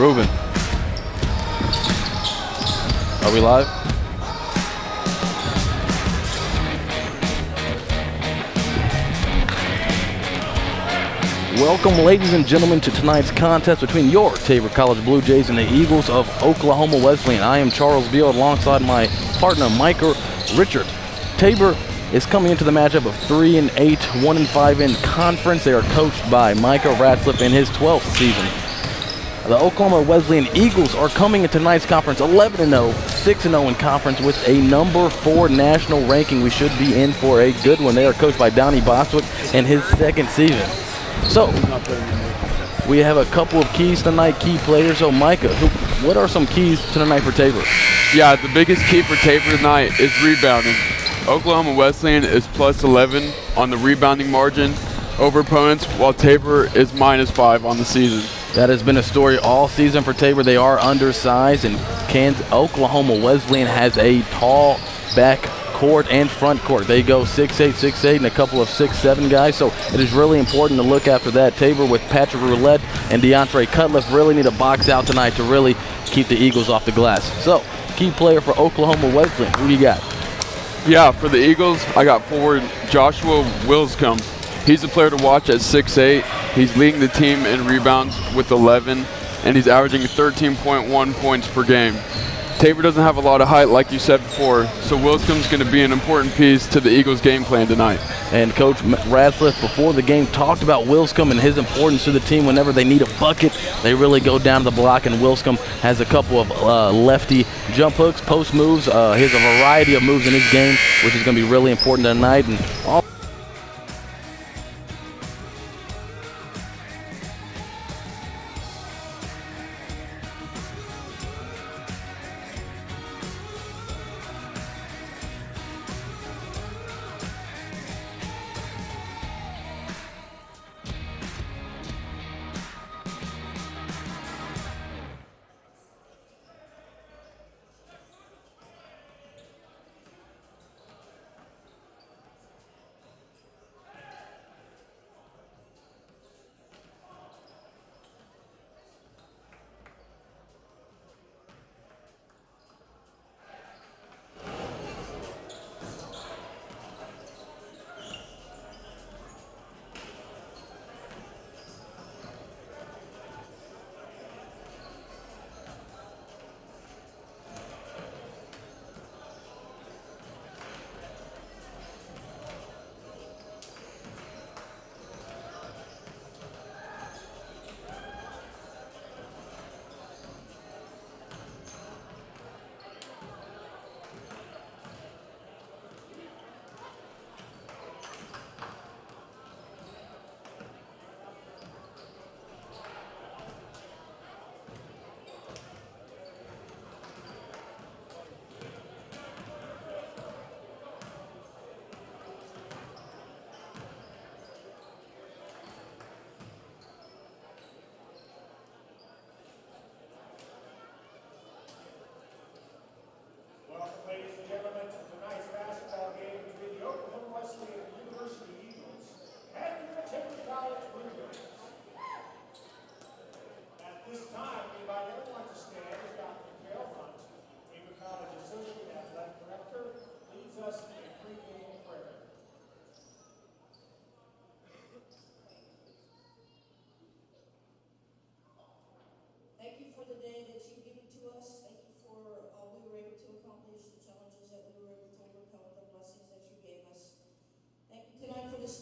Ruben. Are we live? Welcome, ladies and gentlemen, to tonight's contest between your Tabor College Blue Jays and the Eagles of Oklahoma Wesleyan. I am Charles Beal alongside my partner, Micah Richard. Tabor is coming into the matchup of 3-8, 1-5 in conference. They are coached by Micah Ratcliffe in his 12th season. The Oklahoma Wesleyan Eagles are coming into tonight's conference 11-0, 6-0 in conference with a number 4 national ranking. We should be in for a good one. They are coached by Donnie Bostwick in his 2nd season. So, we have a couple of keys tonight, key players. So, Micah, what are some keys tonight for Tabor? Yeah, the biggest key for Tabor tonight is rebounding. Oklahoma Wesleyan is plus 11 on the rebounding margin over opponents, while Tabor is -5 on the season. That has been a story all season for Tabor. They are undersized, and Oklahoma Wesleyan has a tall back court and front court. They go 6'8", 6'8", and a couple of 6'7" guys, so it is really important to look after that. Tabor with Patrick Roulette and DeAndre Cutliff really need to box out tonight to really keep the Eagles off the glass. So, key player for Oklahoma Wesleyan, who do you got? Yeah, for the Eagles, I got forward Joshua Wilscombe. He's a player to watch at 6'8". He's leading the team in rebounds with 11, and he's averaging 13.1 points per game. Tabor doesn't have a lot of height, like you said before, so Wilscombe's going to be an important piece to the Eagles' game plan tonight. And Coach Ratcliffe, before the game, talked about Wilscombe and his importance to the team. Whenever they need a bucket, they really go down the block, and Wilscombe has a couple of lefty jump hooks, post moves. He has a variety of moves in his game, which is going to be really important tonight. And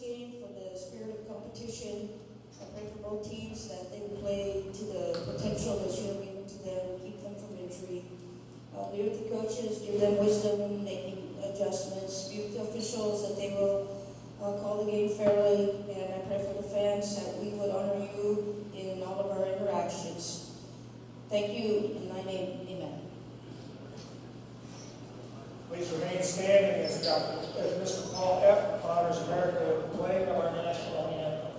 game, for the spirit of competition. I pray for both teams that they will play to the potential that you have given to them, keep them from injury. Be with the coaches, give them wisdom, making adjustments. Be with the officials that they will call the game fairly. And I pray for the fans that we would honor you in all of our interactions. Thank you in my name, amen. Please remain standing as Mr. Paul F. honors America with the playing of our national anthem.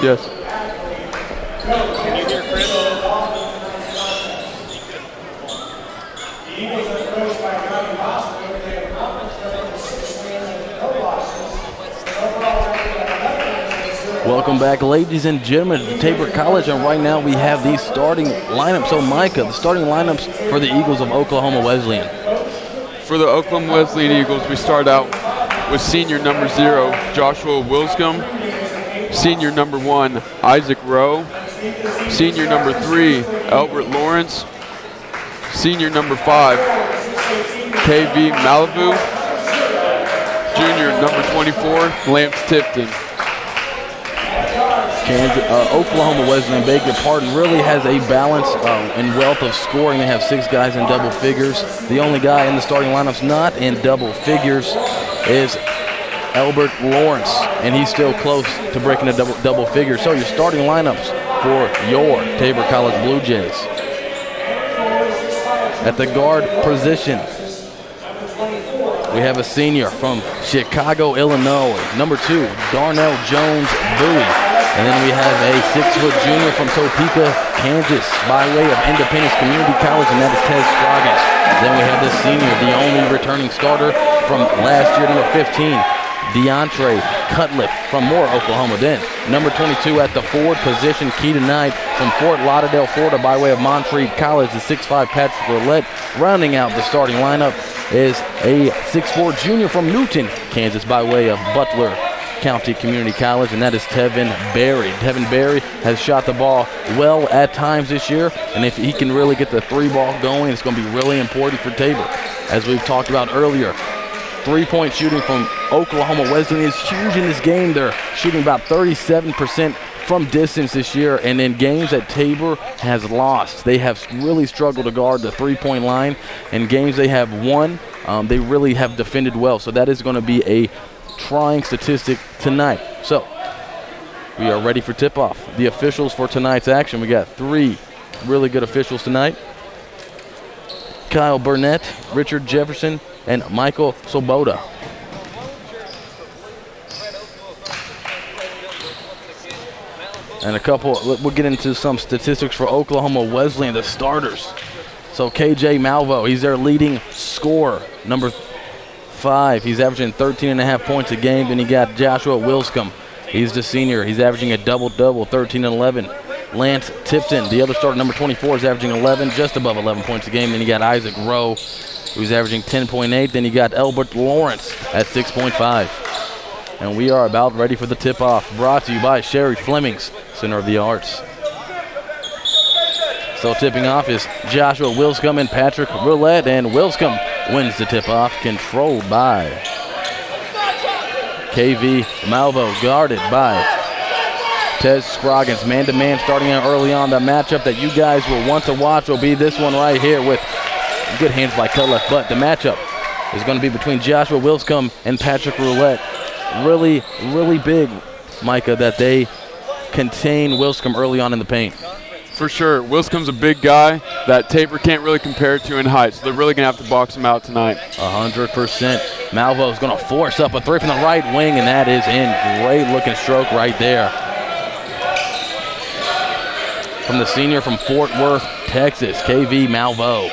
Yes. Can you hear Chris? The Eagles are coached by Johnny Boston. They have conference record of 6 wins and no losses. Overall record of 11 wins and 0 Welcome back, ladies and gentlemen, to Tabor College, and right now we have the starting lineup. So, Micah, the starting lineups for the Eagles of Oklahoma Wesleyan. For the Oklahoma Wesleyan Eagles, we start out with senior number 0, Joshua Wilscomb. Senior number 1, Isaac Rowe. Senior number 3, Albert Lawrence. Senior number 5, KV Malibu. Junior number 24, Lance Tipton. Oklahoma Wesleyan, beg your pardon, really has a balance and wealth of scoring. They have 6 guys in double figures. The only guy in the starting lineups not in double figures is Albert Lawrence, and he's still close to breaking the double figures. So your starting lineups for your Tabor College Blue Jays. At the guard position, we have a senior from Chicago, Illinois, number 2, Darnell Jones Bowie. And then we have a 6-foot junior from Topeka, Kansas, by way of Independence Community College, and that is Ted Scroggins. Then we have the senior, the only returning starter from last year, number 15, DeAndre Cutliff from Moore, Oklahoma. Then number 22 at the forward position, Keaton Knight from Fort Lauderdale, Florida, by way of Montreat College, the 6'5 Patrick Roulette. Rounding out the starting lineup is a 6'4 junior from Newton, Kansas, by way of Butler County Community College, and that is Tevin Berry. Tevin Berry has shot the ball well at times this year, and if he can really get the 3-ball going, it's going to be really important for Tabor. As we've talked about earlier, 3-point shooting from Oklahoma Wesleyan is huge in this game. They're shooting about 37% from distance this year, and in games that Tabor has lost, they have really struggled to guard the 3-point line. In games they have won, they really have defended well, so that is going to be a trying statistic tonight. So we are ready for tip-off. The officials for tonight's action, we got 3 really good officials tonight: Kyle Burnett, Richard Jefferson, and Michael Soboda. And a couple, we'll get into some statistics for Oklahoma Wesleyan, the starters. So KJ Malvo, he's their leading scorer, number 5. He's averaging 13.5 points a game. Then you got Joshua Wilscomb. He's the senior. He's averaging a double-double, 13 and 11. Lance Tipton, the other starter, number 24, is averaging 11, just above 11 points a game. Then you got Isaac Rowe, who's averaging 10.8. Then you got Albert Lawrence at 6.5. And we are about ready for the tip-off, brought to you by Sherry Fleming's Center of the Arts. So tipping off is Joshua Wilscomb and Patrick Roulette, and Wilscomb wins the tip-off, controlled by KV Malvo, guarded by Tez Scroggins. Man-to-man starting out early on. The matchup that you guys will want to watch will be this one right here with good hands by Cutliff, but the matchup is going to be between Joshua Wilscomb and Patrick Roulette. Really, really big, Micah, that they contain Wilscomb early on in the paint. For sure. Wilscomb's a big guy that Tabor can't really compare to in height, so they're really going to have to box him out tonight. 100%. Malvo's going to force up a 3 from the right wing, and that is in. Great-looking stroke right there. From the senior from Fort Worth, Texas, KV Malvo.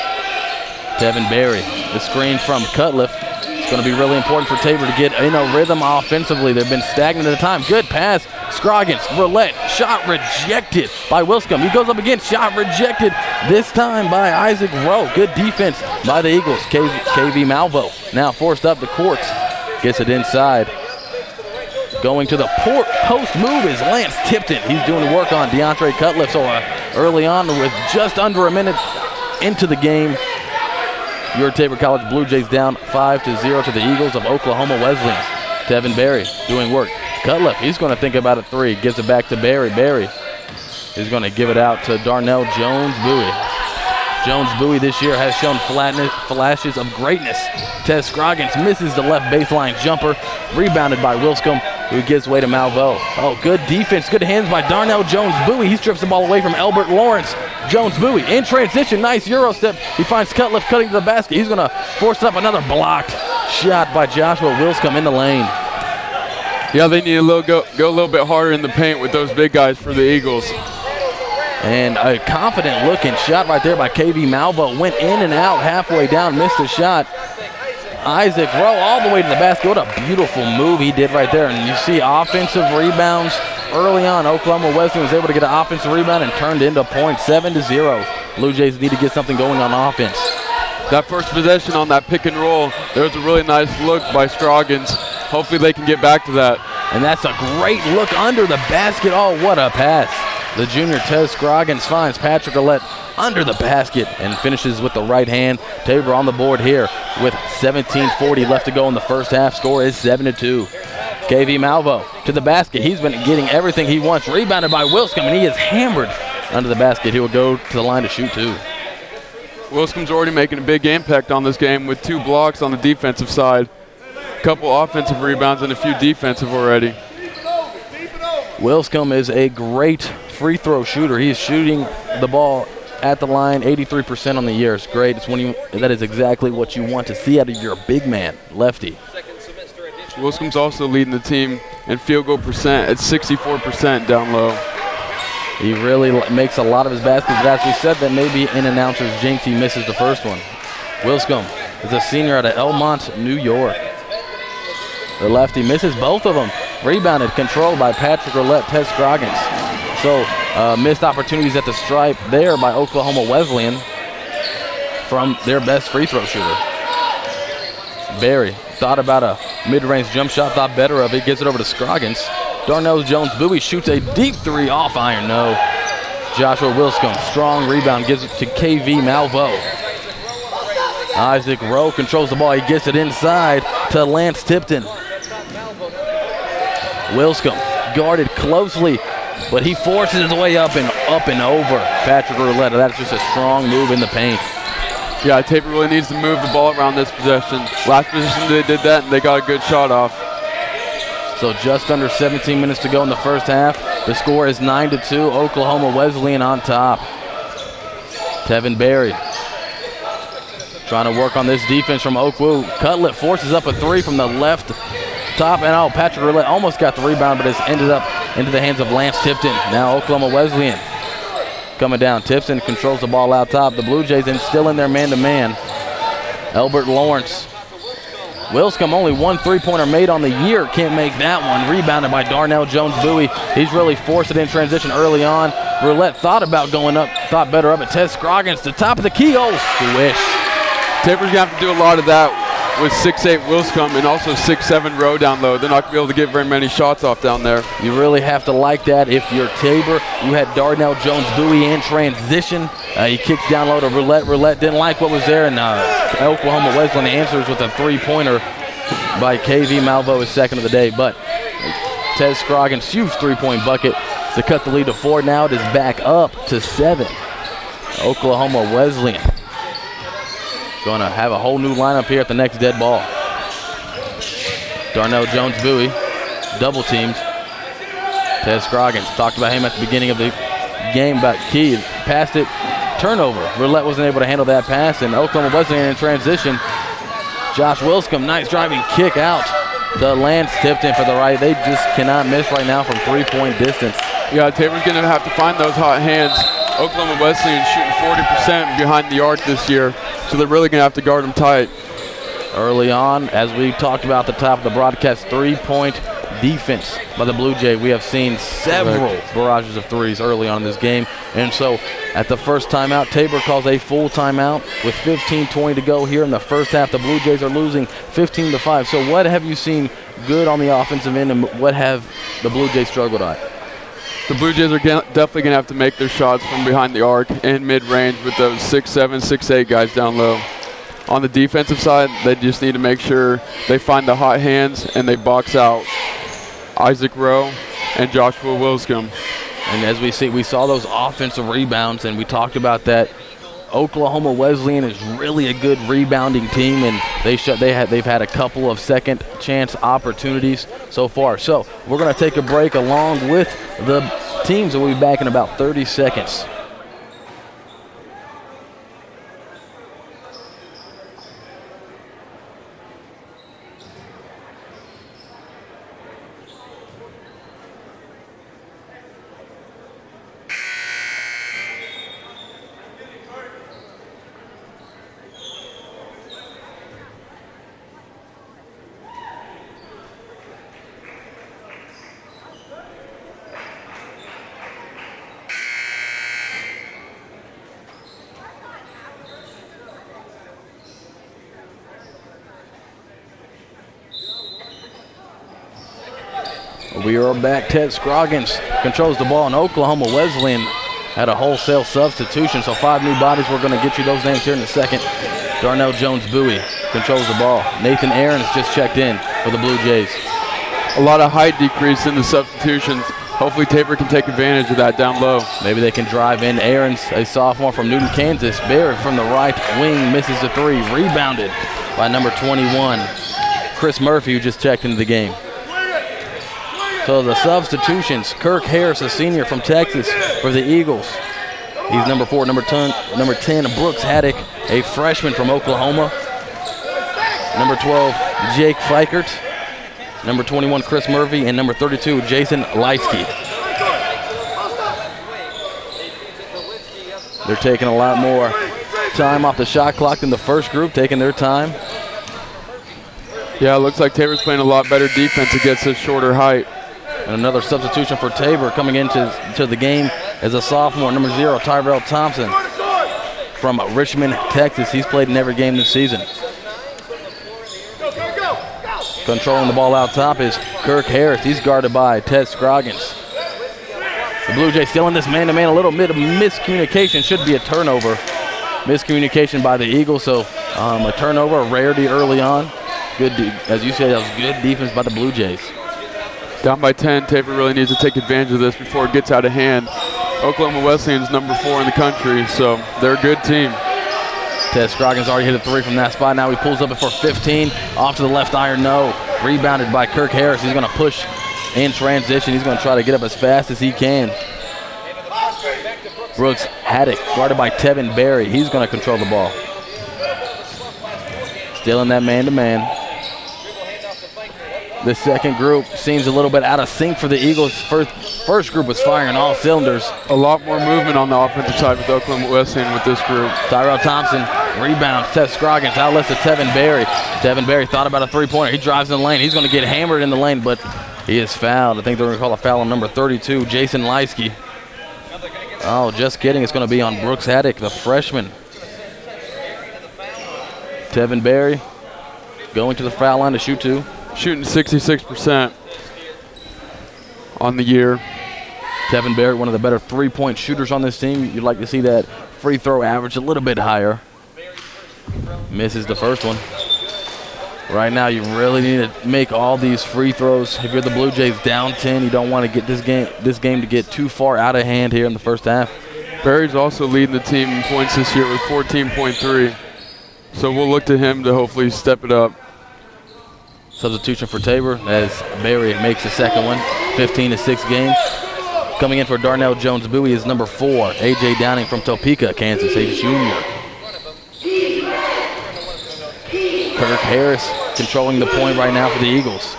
Tevin Berry, the screen from Cutliff. It's going to be really important for Tabor to get in a rhythm offensively. They've been stagnant at the time. Good pass. Scroggins, Roulette, shot rejected by Wilscomb. He goes up again, shot rejected, this time by Isaac Rowe. Good defense by the Eagles. KV Malvo now forced up the court. Gets it inside. Going to the post move is Lance Tipton. He's doing work on DeAndre Cutliff. So early on, with just under a minute into the game, your Tabor College Blue Jays down 5-0 to the Eagles of Oklahoma Wesleyan. Tevin Berry doing work. Cutliff, he's going to think about a 3. Gives it back to Berry. Berry is going to give it out to Darnell Jones Bowie. Jones Bowie this year has shown flashes of greatness. Tez Scroggins misses the left baseline jumper. Rebounded by Wilscomb, who gives way to Malvo. Oh, good defense. Good hands by Darnell Jones Bowie. He strips the ball away from Albert Lawrence. Jones Bowie in transition. Nice Euro step. He finds Cutliff cutting to the basket. He's going to force up another blocked shot by Joshua Wilscomb in the lane. Yeah, they need to go a little bit harder in the paint with those big guys for the Eagles. And a confident-looking shot right there by KV Malvo. Went in and out halfway down, missed the shot. Isaac Rowe all the way to the basket. What a beautiful move he did right there. And you see offensive rebounds early on. Oklahoma Wesleyan was able to get an offensive rebound and turned into points, 7-0. Blue Jays need to get something going on offense. That first possession on that pick and roll, there was a really nice look by Scroggins. Hopefully they can get back to that. And that's a great look under the basket. Oh, what a pass. The junior Tez Scroggins finds Patrick Ouellette under the basket and finishes with the right hand. Tabor on the board here with 17:40 left to go in the first half. Score is 7-2. KV Malvo to the basket. He's been getting everything he wants. Rebounded by Wilscombe, and he is hammered under the basket. He will go to the line to shoot two. Wilscomb's already making a big impact on this game with 2 blocks on the defensive side. A couple offensive rebounds and a few defensive already. Wilscombe is a great free throw shooter. He is shooting the ball at the line 83% on the year. It's great. That is exactly what you want to see out of your big man, lefty. Wilscomb's also leading the team in field goal percent at 64% down low. He really makes a lot of his baskets, but as we said, that may be an announcer's jinx. He misses the first one. Wilscombe is a senior out of Elmont, New York. The lefty misses both of them. Rebounded, controlled by Patrick Ouellette, Tez Scroggins. So missed opportunities at the stripe there by Oklahoma Wesleyan from their best free throw shooter. Barry thought about a mid-range jump shot, thought better of it, gives it over to Scroggins. Darnell Jones-Bowie shoots a deep three off iron, no. Joshua Wilscombe, strong rebound, gives it to KV Malvo. Isaac Rowe controls the ball, he gets it inside to Lance Tipton. Wilscombe guarded closely, but he forces his way up and over Patrick Ouellette. That's just a strong move in the paint. Yeah, Tabor really needs to move the ball around this possession. Last possession they did that and they got a good shot off. So just under 17 minutes to go in the first half. The score is 9-2, Oklahoma Wesleyan on top. Tevin Berry trying to work on this defense from Oakwoo. Cutlet forces up a three from the left top, and Patrick Ouellette almost got the rebound, but it's ended up into the hands of Lance Tipton. Now Oklahoma Wesleyan coming down. Tipton controls the ball out top. The Blue Jays still in their man-to-man. Elbert Lawrence. Wilscombe only 1 3-pointer made on the year. Can't make that one. Rebounded by Darnell Jones-Bowie. He's really forced it in transition early on. Roulette thought about going up, thought better of it. Tez Scroggins to top of the key. Oh, swish. Tabor's going to have to do a lot of that with 6'8" Wilscombe and also 6'7" Rowe down low. They're not going to be able to get very many shots off down there. You really have to like that. If you're Tabor, you had Darnell Jones-Bowie in transition. He kicks down low to Roulette. Roulette didn't like what was there, and Oklahoma Wesleyan answers with a 3-pointer by KV Malvo, his second of the day. But Tez Scroggins, huge 3-point bucket to cut the lead to 4. Now it is back up to 7. Oklahoma Wesleyan going to have a whole new lineup here at the next dead ball. Darnell Jones-Bowie, double teamed. Tez Scroggins, talked about him at the beginning of the game about key. Passed it, turnover. Roulette wasn't able to handle that pass, and Oklahoma Wesleyan in transition. Josh Wilscombe, nice driving kick out to Lance Tipton for the right. They just cannot miss right now from 3-point distance. Yeah, Tabor's going to have to find those hot hands. Oklahoma Wesleyan shooting 40% behind the arc this year, so they're really going to have to guard them tight. Early on, as we talked about at the top of the broadcast, 3-point defense by the Blue Jay. We have seen several barrages of threes early on in this game. And so at the first timeout, Tabor calls a full timeout with 15:20 to go here in the first half. The Blue Jays are losing 15-5. So what have you seen good on the offensive end, and what have the Blue Jays struggled at? The Blue Jays are definitely going to have to make their shots from behind the arc and mid-range with those 6'7", 6'8" guys down low. On the defensive side, they just need to make sure they find the hot hands and they box out Isaac Rowe and Joshua Wilscombe. And as we see, we saw those offensive rebounds, and we talked about that. Oklahoma Wesleyan is really a good rebounding team, and they've had a couple of second chance opportunities so far. So we're going to take a break along with the teams, and we'll be back in about 30 seconds. We are back. Ted Scroggins controls the ball, and Oklahoma Wesleyan had a wholesale substitution, so 5 new bodies. We're going to get you those names here in a second. Darnell Jones-Bowie controls the ball. Nathan Aaron's just checked in for the Blue Jays. A lot of height decrease in the substitutions. Hopefully Tabor can take advantage of that down low. Maybe they can drive in. Aaron's a sophomore from Newton, Kansas. Barrett from the right wing misses the 3. Rebounded by number 21, Chris Murphy, who just checked into the game. So the substitutions, Kirk Harris, a senior from Texas for the Eagles. He's number 4. Number 10, Brooks Haddock, a freshman from Oklahoma. Number 12, Jake Fikert. Number 21, Chris Murphy. And number 32, Jason Leitsky. They're taking a lot more time off the shot clock than the first group, taking their time. Yeah, it looks like Tabor's playing a lot better defense against his shorter height. And another substitution for Tabor coming into the game as a sophomore, number 0, Tyrell Thompson from Richmond, Texas. He's played in every game this season. Controlling the ball out top is Kirk Harris. He's guarded by Ted Scroggins. The Blue Jays still in this man-to-man. A little bit of miscommunication. Should be a turnover. Miscommunication by the Eagles, so a turnover, a rarity early on. Good, as you said, that was good defense by the Blue Jays. Down by 10, Tabor really needs to take advantage of this before it gets out of hand. Oklahoma Wesleyan's number 4 in the country, so they're a good team. Ted Scroggins already hit a 3 from that spot. Now he pulls up it for 15. Off to the left iron, no. Rebounded by Kirk Harris. He's going to push in transition. He's going to try to get up as fast as he can. Brooks Haddock, guarded by Tevin Berry. He's going to control the ball. Still in that man-to-man. The second group seems a little bit out of sync for the Eagles. First group was firing all cylinders. A lot more movement on the offensive side with Oklahoma Wesleyan with this group. Tyrell Thompson rebounds. Ted Scroggins outlets to Tevin Berry. Tevin Berry thought about a 3-pointer. He drives in the lane. He's going to get hammered in the lane, but he is fouled. I think they're going to call a foul on number 32, Jason Leitsky. Oh, just kidding. It's going to be on Brooks Haddock, the freshman. Tevin Berry going to the foul line to shoot 2. Shooting 66% on the year. Tevin Barrett, one of the better 3-point shooters on this team. You'd like to see that free throw average a little bit higher. Misses the first one. Right now, you really need to make all these free throws. If you're the Blue Jays down 10, you don't want to get this game to get too far out of hand here in the first half. Barry's also leading the team in points this year with 14.3. So we'll look to him to hopefully step it up. Substitution for Tabor as Berry makes the second one. 15-6 game. Coming in for Darnell Jones-Bowie is number 4, A.J. Downing from Topeka, Kansas, a junior. Kirk Harris controlling the point right now for the Eagles.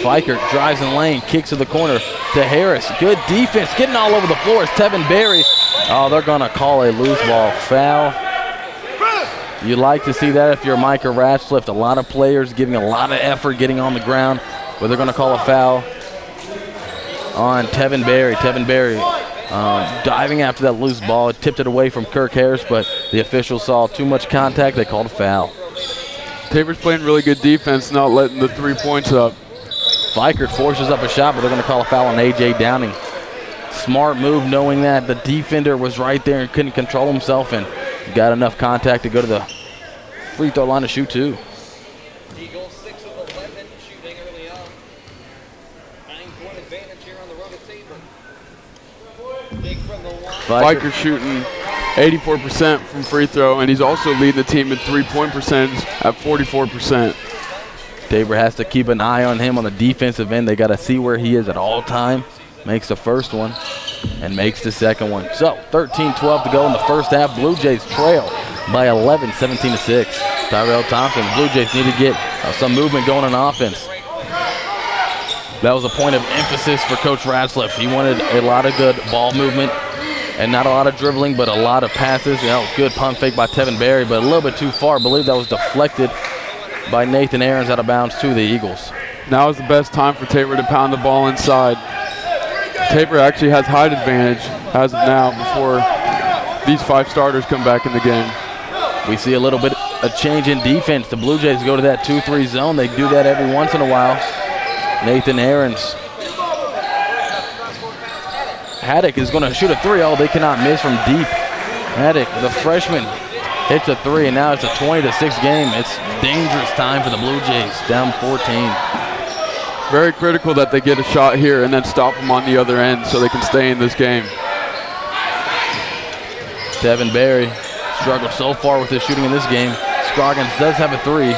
Fikert drives in the lane, kicks to the corner to Harris. Good defense, getting all over the floor is Tevin Berry. Oh, they're going to call a loose ball foul. You like to see that if you're Micah Ratcliffe. A lot of players giving a lot of effort getting on the ground, but they're going to call a foul on Tevin Berry. Tevin Berry diving after that loose ball. It tipped it away from Kirk Harris, but the officials saw too much contact. They called a foul. Tabor's playing really good defense, not letting the 3 points up. Fikert forces up a shot, but they're going to call a foul on A.J. Downing. Smart move, knowing that the defender was right there and couldn't control himself, and got enough contact to go to the free throw line to shoot 2. Eagles 6 of 11 shooting early on. 9-point advantage here on the road at Tabor. Big from the line. Fikert shooting 84% from free throw, and he's also leading the team in 3-point percentage at 44%. Tabor has to keep an eye on him on the defensive end. They got to see where he is at all time. Makes the first one and makes the second one. So 13-12 to go in the first half. Blue Jays trail by 11, 17-6. Tyrell Thompson, the Blue Jays need to get some movement going on offense. That was a point of emphasis for Coach Ratcliffe. He wanted a lot of good ball movement and not a lot of dribbling, but a lot of passes. You know, good pump fake by Tevin Berry, but a little bit too far. I believe that was deflected by Nathan Aarons out of bounds to the Eagles. Now is the best time for Tabor to pound the ball inside. Tabor actually has height advantage as of now before these 5 starters come back in the game. We see a little bit of change in defense. The Blue Jays go to that 2-3 zone. They do that every once in a while. Nathan Aarons. Haddock is going to shoot a three. Oh, they cannot miss from deep. Haddock, the freshman, hits a three, and now it's a 20-6 game. It's dangerous time for the Blue Jays, down 14. Very critical that they get a shot here and then stop them on the other end so they can stay in this game. Devin Berry struggled so far with his shooting in this game. Scroggins does have a three.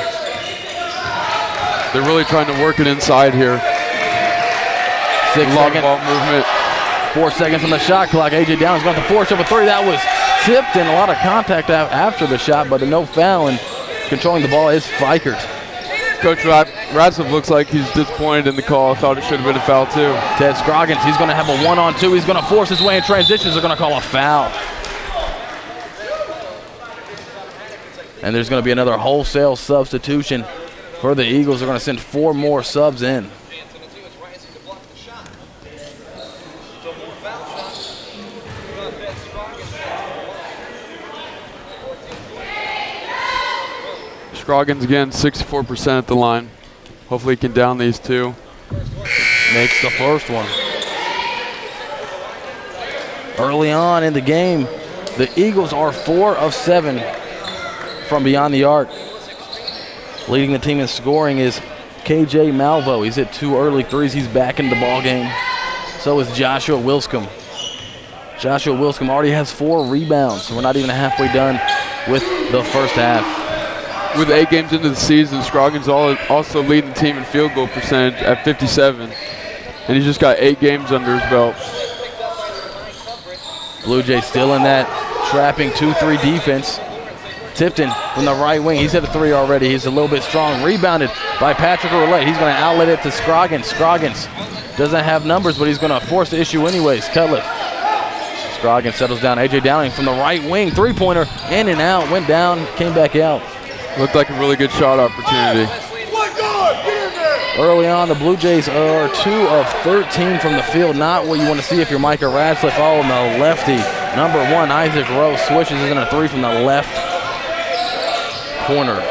They're really trying to work it inside here. 6 A lot of seconds. ball movement. 4 seconds on the shot clock. A.J. Downs got the force of a three. That was tipped and a lot of contact after the shot, but no foul, and controlling the ball is Fikert. Coach Radcliffe looks like he's disappointed in the call. Thought it should have been a foul too. Ted Scroggins, he's going to have a 1-on-2. He's going to force his way in transitions. They're going to call a foul. And there's going to be another wholesale substitution for the Eagles. They're going to send 4 more subs in. Scroggins again, 64% at the line. Hopefully he can down these two. Makes the first one. Early on in the game, the Eagles are 4 of 7 from beyond the arc. Leading the team in scoring is KJ Malvo. He's hit 2 early threes. He's back in the ball game. So is Joshua Wilscomb. Joshua Wilscomb already has 4 rebounds. So we're not even halfway done with the first half. With 8 games into the season, Scroggins also leading the team in field goal percentage at 57. And he's just got 8 games under his belt. Blue Jays still in that trapping 2-3 defense. Tipton from the right wing. He's hit a 3 already. He's a little bit strong. Rebounded by Patrick Roulette. He's going to outlet it to Scroggins. Scroggins doesn't have numbers, but he's going to force the issue anyways. Cutliff. Scroggins settles down. A.J. Downing from the right wing. 3-pointer. In and out. Went down. Came back out. Looked like a really good shot opportunity. Early on, the Blue Jays are 2 of 13 from the field. Not what you want to see if you're Micah Radcliffe. Oh, no, lefty. Number 1, Isaac Rowe switches in a 3 from the left corner.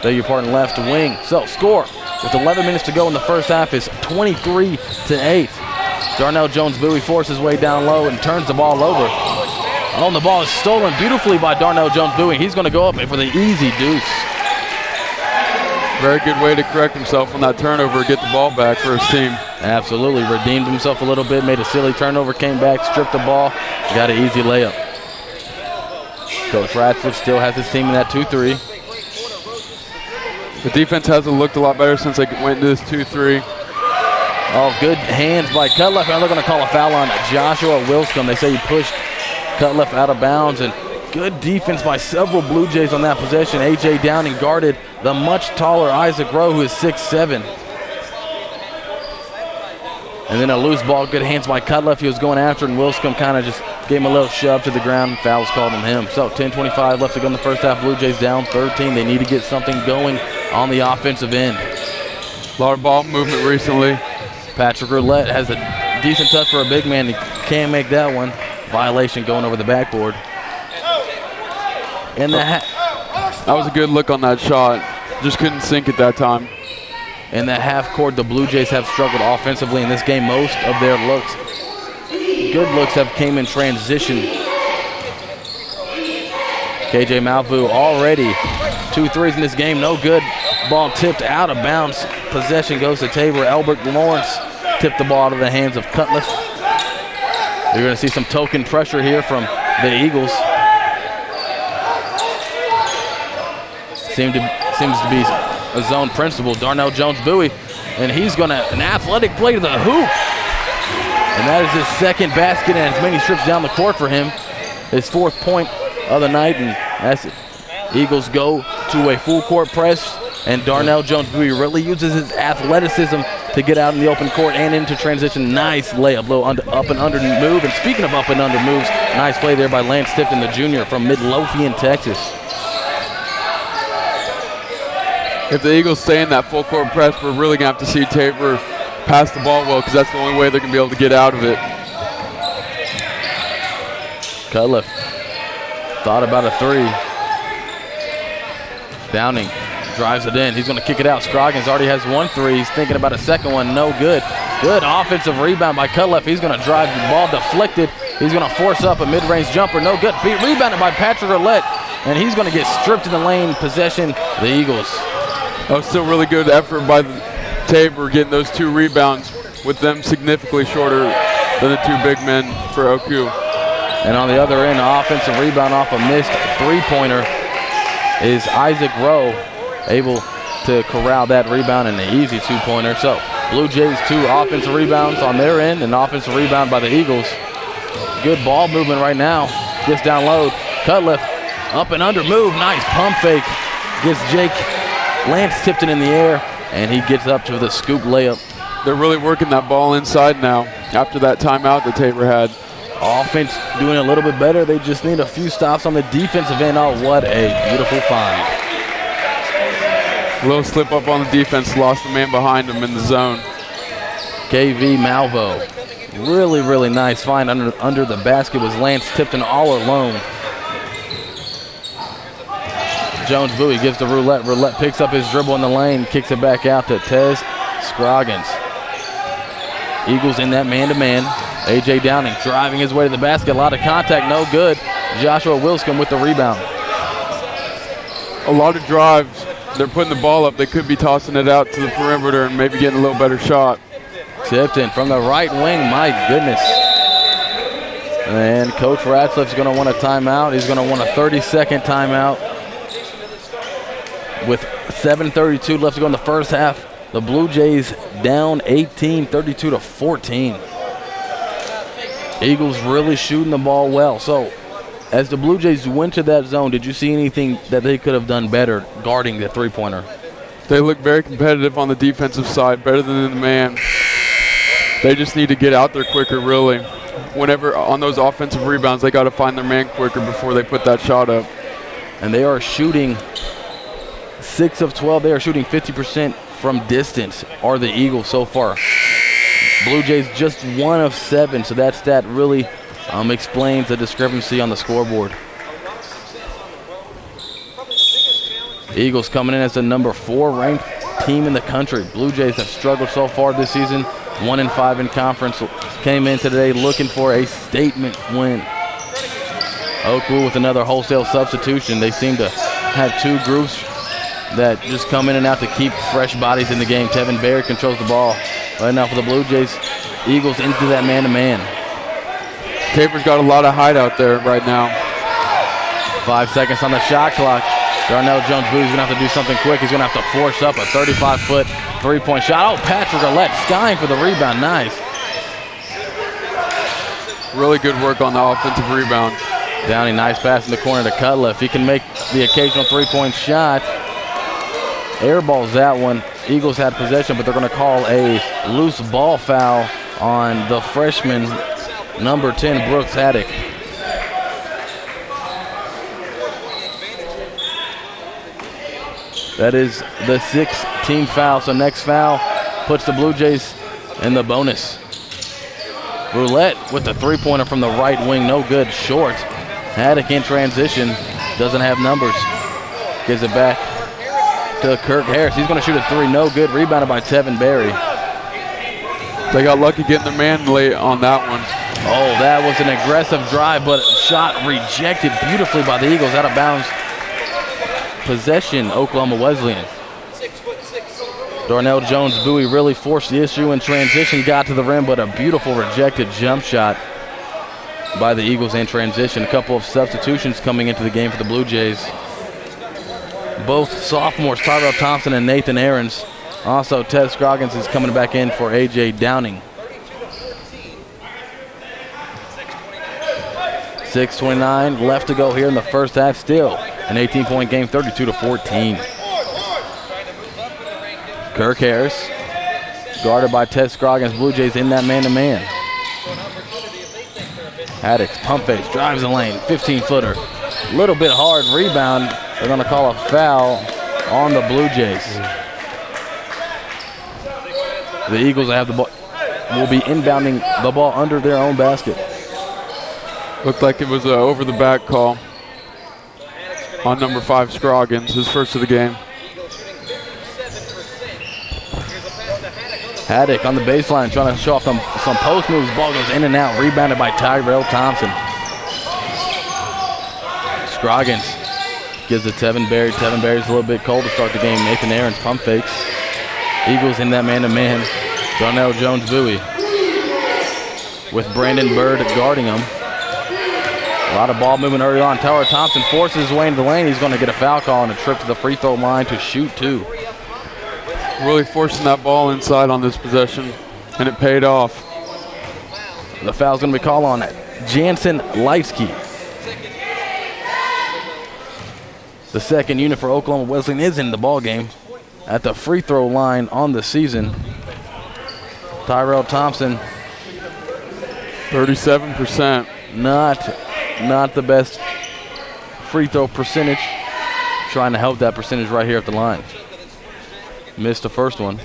Beg your pardon, left wing. So, score with 11 minutes to go in the first half is 23-8. Darnell Jones-Bowie forces his way down low and turns the ball over. Oh, and the ball is stolen beautifully by Darnell Jones-Bowie. He's going to go up for the easy deuce. Very good way to correct himself on that turnover, get the ball back for his team. Absolutely, redeemed himself a little bit, made a silly turnover, came back, stripped the ball, got an easy layup. Coach Radcliffe still has his team in that 2-3. The defense hasn't looked a lot better since they went into this 2-3. Oh, good hands by Cutliff, and they're going to call a foul on Joshua Wilscomb. They say he pushed Cutliff out of bounds, and good defense by several Blue Jays on that possession. A.J. Downing guarded the much taller Isaac Rowe, who is 6'7". And then a loose ball, good hands by Cutliff. He was going after it, and Wilscomb kind of just gave him a little shove to the ground, and fouls called on him. So 10:25 left to go in the first half. Blue Jays down 13. They need to get something going on the offensive end. A lot of ball movement recently. Patrick Roulette has a decent touch for a big man. He can't make that one. Violation going over the backboard. And that was a good look on that shot. Just couldn't sink it that time. In that half court, the Blue Jays have struggled offensively in this game. Most of their looks, good looks, have came in transition. KJ Malvu already 2 threes in this game, no good. Ball tipped out of bounds. Possession goes to Tabor. Albert Lawrence tipped the ball out of the hands of Cutliff. You're going to see some token pressure here from the Eagles. Seems to be a zone principle. Darnell Jones-Bowie, and he's going to an athletic play to the hoop. And that is his second basket and as many trips down the court for him. His 4th point of the night, and as Eagles go to a full court press, and Darnell Jones-Bowie really uses his athleticism to get out in the open court and into transition. Nice layup, low up and under move. And speaking of up and under moves, nice play there by Lance Tipton, the junior from Midlothian, Texas. If the Eagles stay in that full court press, we're really going to have to see Tabor pass the ball well, because that's the only way they're going to be able to get out of it. Cutliff thought about a 3. Downing Drives it in. He's going to kick it out. Scroggins already has 1 3. He's thinking about a second one. No good. Good offensive rebound by Cutleff. He's going to drive the ball deflected. He's going to force up a mid-range jumper. No good. Rebounded by Patrick Roulette. And he's going to get stripped in the lane. Possession, the Eagles. That was still really good effort by Tabor getting those 2 rebounds with them significantly shorter than the 2 big men for OQ. And on the other end, offensive rebound off a missed 3-pointer is Isaac Rowe able to corral that rebound in an easy 2-pointer. So Blue Jays 2 offensive rebounds on their end, and offensive rebound by the Eagles. Good ball movement right now. Gets down low. Cutleff up and under move. Nice pump fake. Gets Jake Lance Tipton in the air, and he gets up to the scoop layup. They're really working that ball inside now after that timeout that Tabor had. Offense doing a little bit better. They just need a few stops on the defensive end. Oh, what a beautiful find. A little slip up on the defense, lost the man behind him in the zone. KV Malvo. Really, really nice find under the basket was Lance Tipton all alone. Jones Bowie gives to Roulette. Roulette picks up his dribble in the lane, kicks it back out to Tez Scroggins. Eagles in that man-to-man. A.J. Downing driving his way to the basket. A lot of contact, no good. Joshua Wilscombe with the rebound. A lot of drives. They're putting the ball up. They could be tossing it out to the perimeter and maybe getting a little better shot. Tipton from the right wing, my goodness. And Coach Ratcliffe's going to want a timeout. He's going to want a 30-second timeout. With 7:32 left to go in the first half, the Blue Jays down 18, 32-14. Eagles really shooting the ball well. So, as the Blue Jays went to that zone, did you see anything that they could have done better guarding the 3-pointer? They look very competitive on the defensive side, better than the man. They just need to get out there quicker, really. Whenever on those offensive rebounds, they got to find their man quicker before they put that shot up. And they are shooting 6 of 12. They are shooting 50% from distance, are the Eagles so far. Blue Jays just 1 of 7, so that stat really explains the discrepancy on the scoreboard. Eagles coming in as the number 4 ranked team in the country. Blue Jays have struggled so far this season, 1-5 in conference. Came in today looking for a statement win. Oakwood with another wholesale substitution. They seem to have 2 groups that just come in and out to keep fresh bodies in the game. Tevin Barry controls the ball. Right now for the Blue Jays, Eagles into that man-to-man. Tabor's got a lot of height out there right now. 5 seconds on the shot clock. Darnell Jones-Booty's going to have to do something quick. He's going to have to force up a 35-foot 3-point shot. Oh, Patrick Roulette skying for the rebound. Nice. Really good work on the offensive rebound. Downey, nice pass in the corner to Cutleff. He can make the occasional 3-point shot. Airballs that one. Eagles had possession, but they're going to call a loose ball foul on the freshman, number 10, Brooks Haddock. That is the 6th team foul, so next foul puts the Blue Jays in the bonus. Roulette with the 3-pointer from the right wing, no good, short. Haddock in transition, doesn't have numbers. Gives it back to Kirk Harris. He's going to shoot a 3, no good. Rebounded by Tevin Barry. They got lucky getting their man late on that one. Oh, that was an aggressive drive, but shot rejected beautifully by the Eagles. Out of bounds. Possession, Oklahoma Wesleyan. Darnell Jones-Bowie really forced the issue in transition, got to the rim, but a beautiful rejected jump shot by the Eagles in transition. A couple of substitutions coming into the game for the Blue Jays. Both sophomores, Tyrell Thompson and Nathan Aarons. Also, Ted Scroggins is coming back in for A.J. Downing. 6:29 left to go here in the first half. Still an 18-point game, 32-14. Kirk Harris, guarded by Ted Scroggins. Blue Jays in that man-to-man. Haddock's pump fake, drives the lane, 15-footer. Little bit hard rebound. They're going to call a foul on the Blue Jays. The Eagles have the ball, will be inbounding the ball under their own basket. Looked like it was an over-the-back call on number 5 Scroggins, his first of the game. Haddock on the baseline trying to show off some post moves. Ball goes in and out. Rebounded by Tyrell Thompson. Scroggins gives it Tevin Berry. Tevin Berry's a little bit cold to start the game. Nathan Aaron's pump fakes. Eagles in that man-to-man. Darnell Jones-Bowie with Brandon Bird guarding him. A lot of ball movement early on. Tyler Thompson forces his way into the lane. He's going to get a foul call and a trip to the free throw line to shoot two. Really forcing that ball inside on this possession, and it paid off. The foul's going to be called on Jansen Leitsky. The second unit for Oklahoma Wesleyan is in the ball game at the free throw line on the season. Tyrell Thompson, 37%. Not the best free throw percentage. Trying to help that percentage right here at the line. Missed the first one.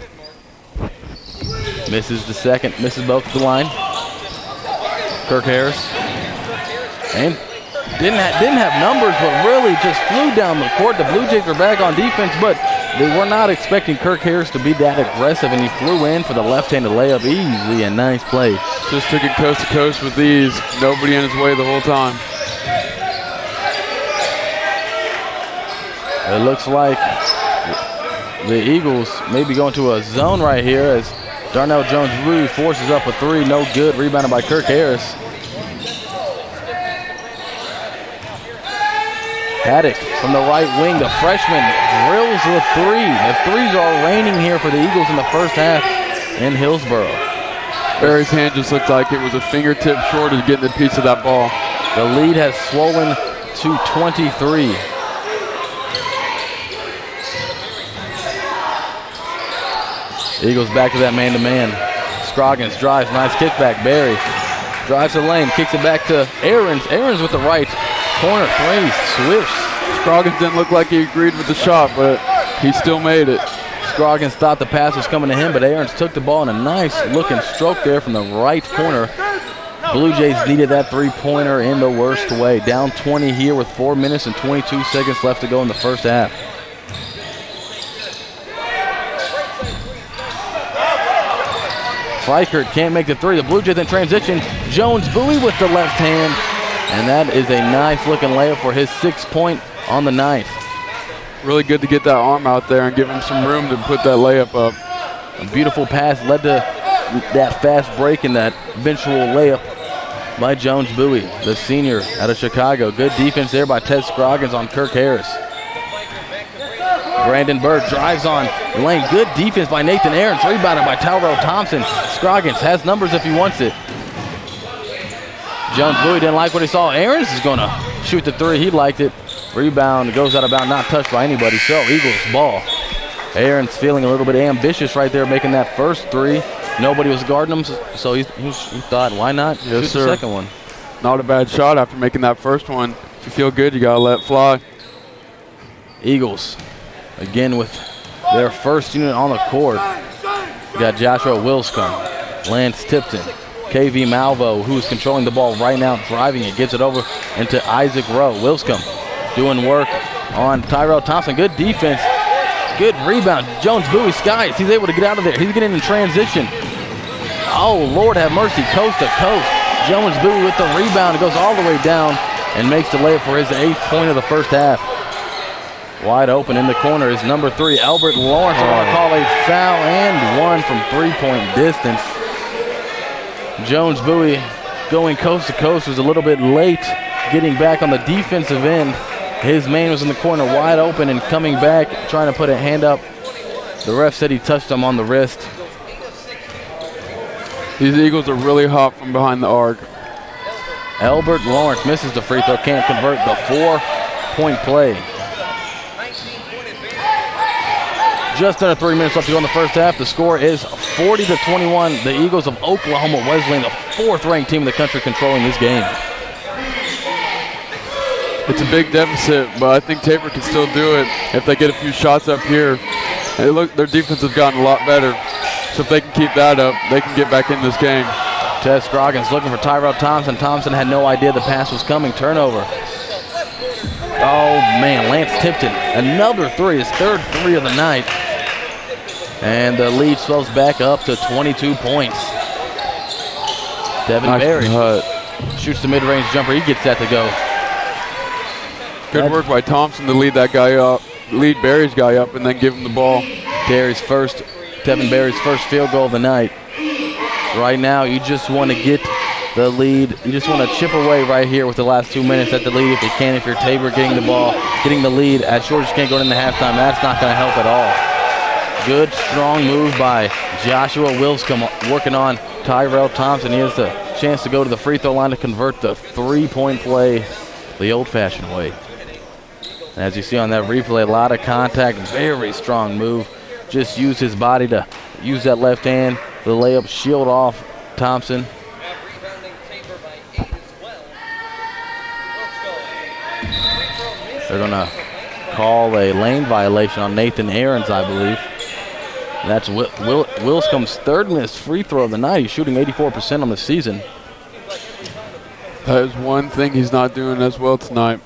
Misses the second. Misses both at the line. Kirk Harris. And didn't have numbers, but really just flew down the court. The Blue Jays are back on defense, but they were not expecting Kirk Harris to be that aggressive, and he flew in for the left-handed layup. Easy and nice play. Just took it coast to coast with ease. Nobody in his way the whole time. It looks like the Eagles may be going to a zone right here as Darnell Jones-Bowie forces up a three. No good. Rebounded by Kirk Harris. Haddock from the right wing. The freshman drills the three. The threes are raining here for the Eagles in the first half in Hillsboro. Barry's hand just looked like it was a fingertip short of getting a piece of that ball. The lead has swollen to 23. Eagles back to that man-to-man. Scroggins drives, nice kickback. Barry drives the lane, kicks it back to Aarons. Aarons with the right corner three, swish. Scroggins didn't look like he agreed with the shot, but he still made it. Scroggins thought the pass was coming to him, but Aarons took the ball in a nice looking stroke there from the right corner. Blue Jays needed that three-pointer in the worst way. Down 20 here with 4 minutes and 22 seconds left to go in the first half. Freikert can't make the three. The Blue Jays in transition. Jones-Bowie with the left hand. And that is a nice looking layup for his 6 point on the night. Really good to get that arm out there and give him some room to put that layup up. A beautiful pass led to that fast break and that eventual layup by Jones-Bowie, the senior out of Chicago. Good defense there by Ted Scroggins on Kirk Harris. Brandon Bird drives on the lane. Good defense by Nathan Aarons. Rebounded by Tyrell Thompson. Scroggins has numbers if he wants it. Jones-Bowie didn't like what he saw. Aarons is going to shoot the three. He liked it. Rebound goes out of bounds, not touched by anybody. So Eagles ball. Aarons feeling a little bit ambitious right there, making that first three. Nobody was guarding him, so he thought, why not shoot the second one? Not a bad shot after making that first one. If you feel good, you got to let it fly. Eagles, again with their first unit on the court. We got Joshua Wilscombe, Lance Tipton, KV Malvo, who is controlling the ball right now, driving it, gets it over into Isaac Rowe. Wilscombe doing work on Tyrell Thompson. Good defense. Good rebound. Jones-Bowie skies. He's able to get out of there. He's getting in transition. Oh, Lord have mercy. Coast to coast. Jones-Bowie with the rebound. It goes all the way down and makes the layup for his 8th point of the first half. Wide open in the corner is number 3, Albert Lawrence. I want to call a foul and one from 3-point distance. Jones-Bowie going coast to coast was a little bit late getting back on the defensive end. His man was in the corner wide open and coming back, trying to put a hand up. The ref said he touched him on the wrist. These Eagles are really hot from behind the arc. Albert Lawrence misses the free throw, can't convert the 4-point play. Just under 3 minutes left to go in the first half. The score is 40-21. The Eagles of Oklahoma Wesleyan, the 4th-ranked team in the country, controlling this game. It's a big deficit, but I think Tabor can still do it if they get a few shots up here. And look, their defense has gotten a lot better. So if they can keep that up, they can get back in this game. Ted Scroggins looking for Tyrell Thompson. Thompson had no idea the pass was coming. Turnover. Oh, man, Lance Tipton. Another three, his 3rd three of the night. And the lead swells back up to 22 points. Devin Berry shoots the mid-range jumper. He gets that to go. Good work by Thompson to lead that guy up, lead Berry's guy up, and then give him the ball. Devin Berry's first field goal of the night. Right now, you just want to get the lead. You just want to chip away right here with the last 2 minutes at the lead if you can. If you're Tabor getting the ball, getting the lead as short as you can going into halftime, that's not going to help at all. Good, strong move by Joshua Wilscombe working on Tyrell Thompson. He has the chance to go to the free throw line to convert the three-point play the old-fashioned way. And as you see on that replay, a lot of contact, very strong move. Just use his body to use that left hand, the layup, shield off Thompson. They're going to call a lane violation on Nathan Aarons, I believe. That's Wilscombe's third missed free throw of the night. He's shooting 84% on the season. That is one thing he's not doing as well tonight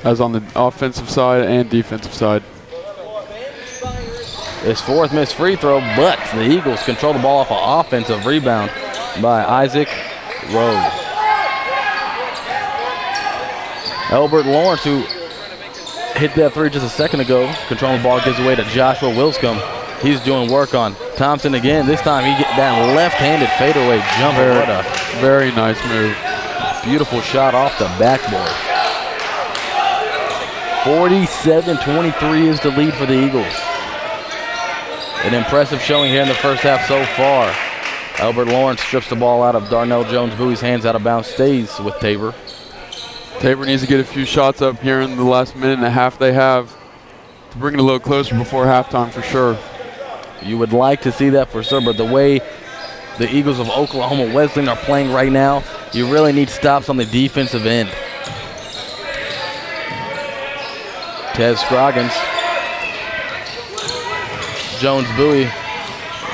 as on the offensive side and defensive side. His fourth missed free throw, but the Eagles control the ball off an offensive rebound by Isaac Rowe. Albert Lawrence, who hit that three just a second ago, controlling the ball, gives away to Joshua Wilscombe. He's doing work on Thompson again. This time he get that left-handed fadeaway jumper. What a very nice move. Beautiful shot off the backboard. 47-23 is the lead for the Eagles. An impressive showing here in the first half so far. Albert Lawrence strips the ball out of Darnell Jones-Bowie's hands, out of bounds, stays with Tabor. Tabor needs to get a few shots up here in the last minute and a half they have to bring it a little closer before halftime for sure. You would like to see that for sure, but the way the Eagles of Oklahoma Wesleyan are playing right now, you really need stops on the defensive end. Tez Scroggins. Jones-Bowie,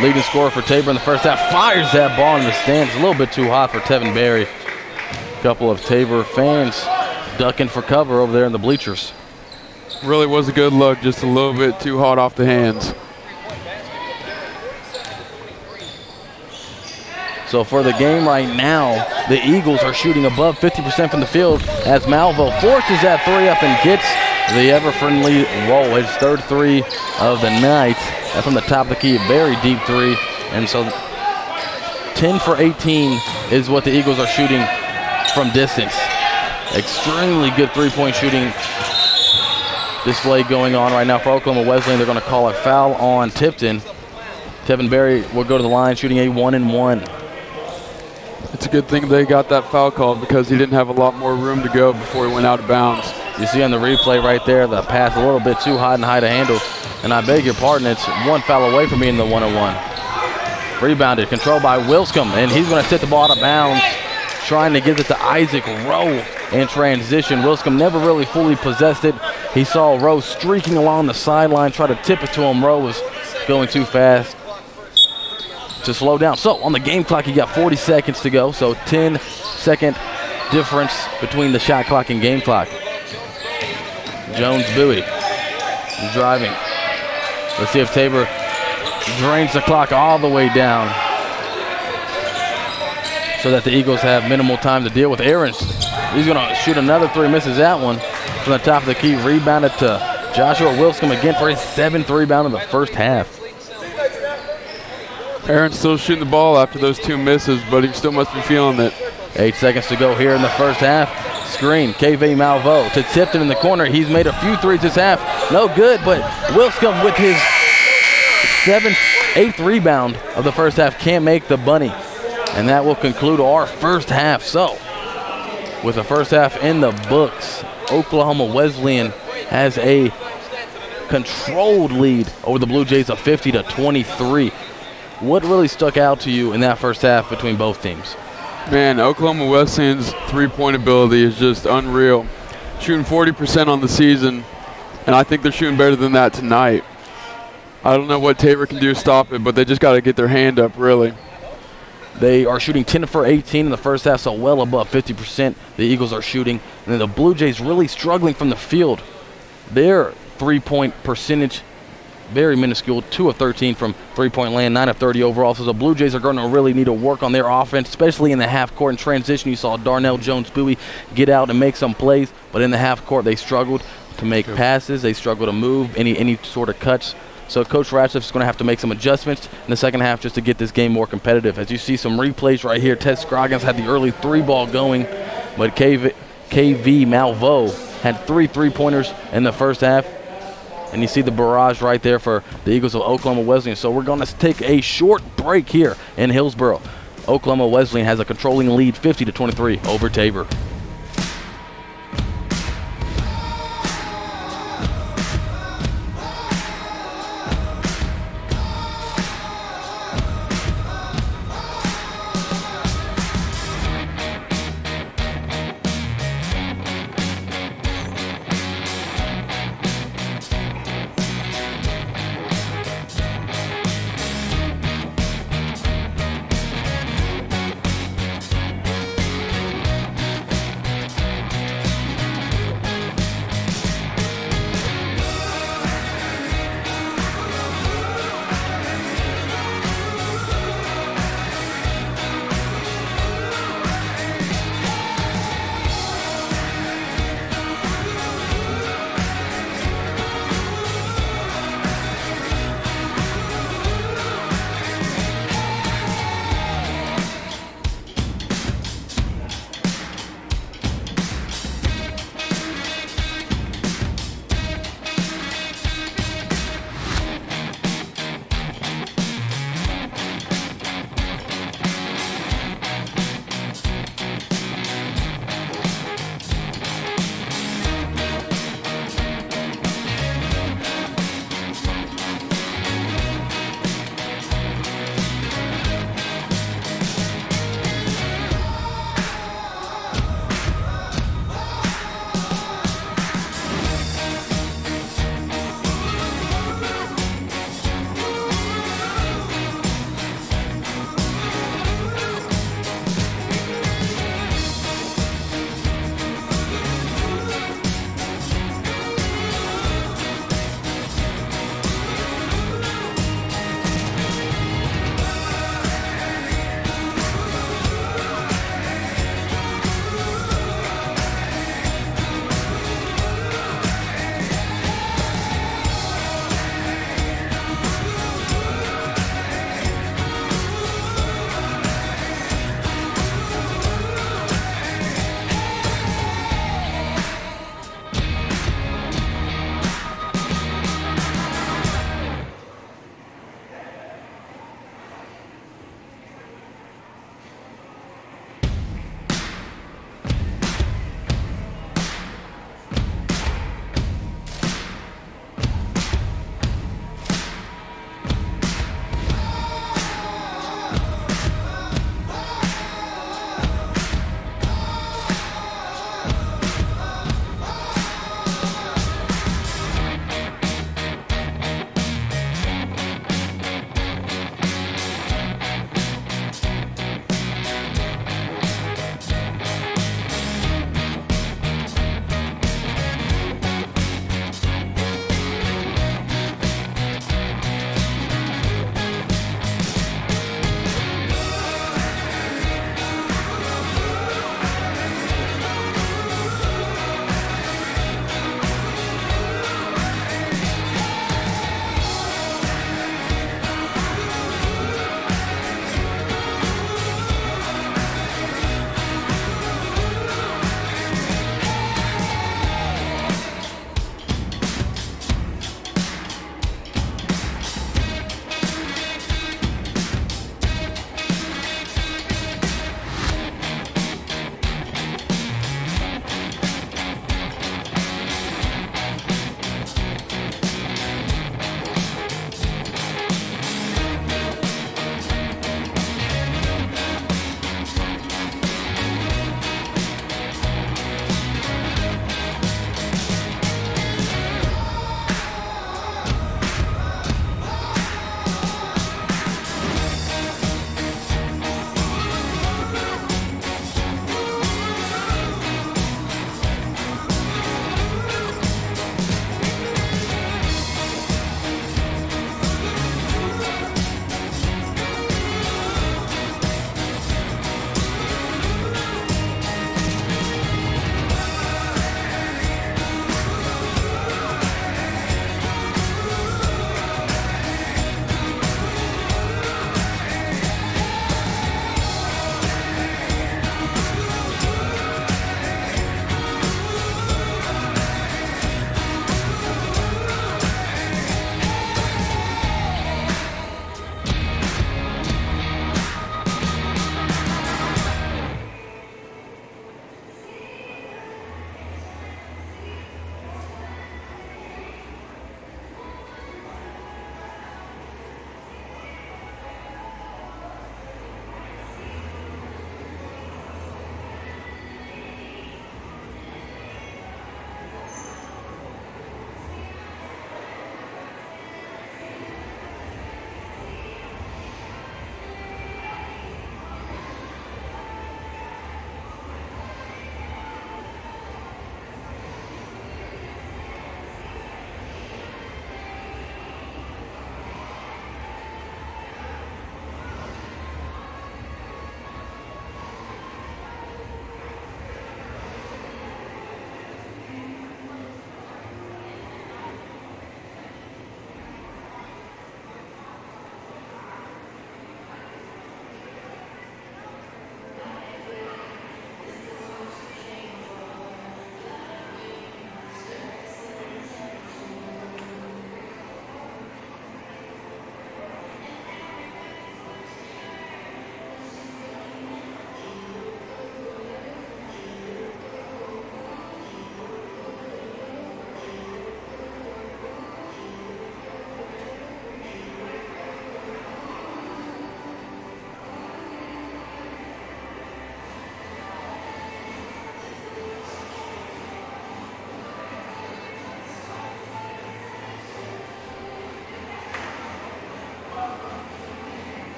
leading scorer for Tabor in the first half, fires that ball in the stands. A little bit too hot for Tevin Berry. A couple of Tabor fans ducking for cover over there in the bleachers. Really was a good look, just a little bit too hot off the hands. So for the game right now, the Eagles are shooting above 50% from the field as Malvo forces that three up and gets the ever-friendly roll. His third three of the night. And from the top of the key, a very deep three. And so 10 for 18 is what the Eagles are shooting from distance. Extremely good three-point shooting display going on right now for Oklahoma Wesleyan. They're going to call a foul on Tipton. Tevin Berry will go to the line shooting a 1-and-1. It's a good thing they got that foul called because he didn't have a lot more room to go before he went out of bounds. You see on the replay right there, the pass a little bit too hot and high to handle. And I beg your pardon, it's one foul away from being the 1-on-1. Rebounded, controlled by Wilscombe, and he's going to set the ball out of bounds, trying to give it to Isaac Rowe in transition. Wilscombe never really fully possessed it. He saw Rowe streaking along the sideline, try to tip it to him. Rowe was going too fast to slow down. So on the game clock, you got 40 seconds to go. So 10-second difference between the shot clock and game clock. Jones-Bowie driving. Let's see if Tabor drains the clock all the way down so that the Eagles have minimal time to deal with. Aarons, he's going to shoot another three, misses that one from the top of the key. Rebounded to Joshua Wilscombe again for his 7th rebound in the first half. Aaron's still shooting the ball after those two misses, but he still must be feeling it. 8 seconds to go here in the first half. Screen, KV Malvo to Tipton in the corner. He's made a few threes this half. No good, but Wilscombe with his 8th rebound of the first half can't make the bunny. And that will conclude our first half. So, with the first half in the books, Oklahoma Wesleyan has a controlled lead over the Blue Jays of 50-23. What really stuck out to you in that first half between both teams? Man, Oklahoma Wesleyan's three-point ability is just unreal. Shooting 40% on the season, and I think they're shooting better than that tonight. I don't know what Tabor can do to stop it, but they just got to get their hand up, really. They are shooting 10 for 18 in the first half, so well above 50% the Eagles are shooting. And then the Blue Jays really struggling from the field. Their three-point percentage very minuscule, 2 of 13 from three-point land, 9 of 30 overall. So the Blue Jays are going to really need to work on their offense, especially in the half court and transition. You saw Darnell Jones-Bowie get out and make some plays, but in the half court they struggled to make passes. They struggled to move any sort of cuts. So Coach Ratcliffe's going to have to make some adjustments in the second half just to get this game more competitive. As you see some replays right here, Ted Scroggins had the early 3-ball going, but KV Malvo had 3 3-pointers in the first half. And you see the barrage right there for the Eagles of Oklahoma Wesleyan. So we're going to take a short break here in Hillsboro. Oklahoma Wesleyan has a controlling lead, 50-23 over Tabor.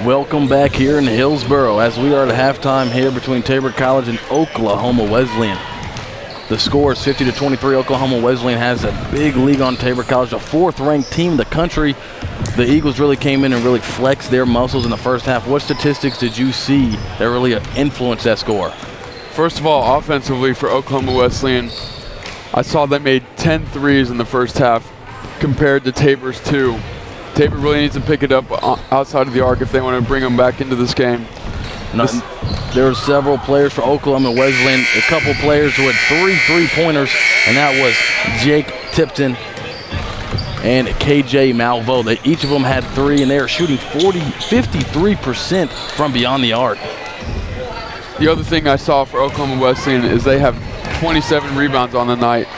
Welcome back here in Hillsboro as we are at halftime here between Tabor College and Oklahoma Wesleyan. The score is 50-23. Oklahoma Wesleyan has a big lead on Tabor College, a fourth-ranked team in the country. The Eagles really came in and really flexed their muscles in the first half. What statistics did you see that really influenced that score? First of all, offensively for Oklahoma Wesleyan, I saw they made 10 threes in the first half compared to Tabor's 2. Tabor really needs to pick it up outside of the arc if they want to bring them back into this game. There were several players for Oklahoma Wesleyan, a couple players who had 3 3-pointers, and that was Jake Tipton and KJ Malvo. Each of them had 3, and they are shooting 53% from beyond the arc. The other thing I saw for Oklahoma Wesleyan is they have 27 rebounds on the night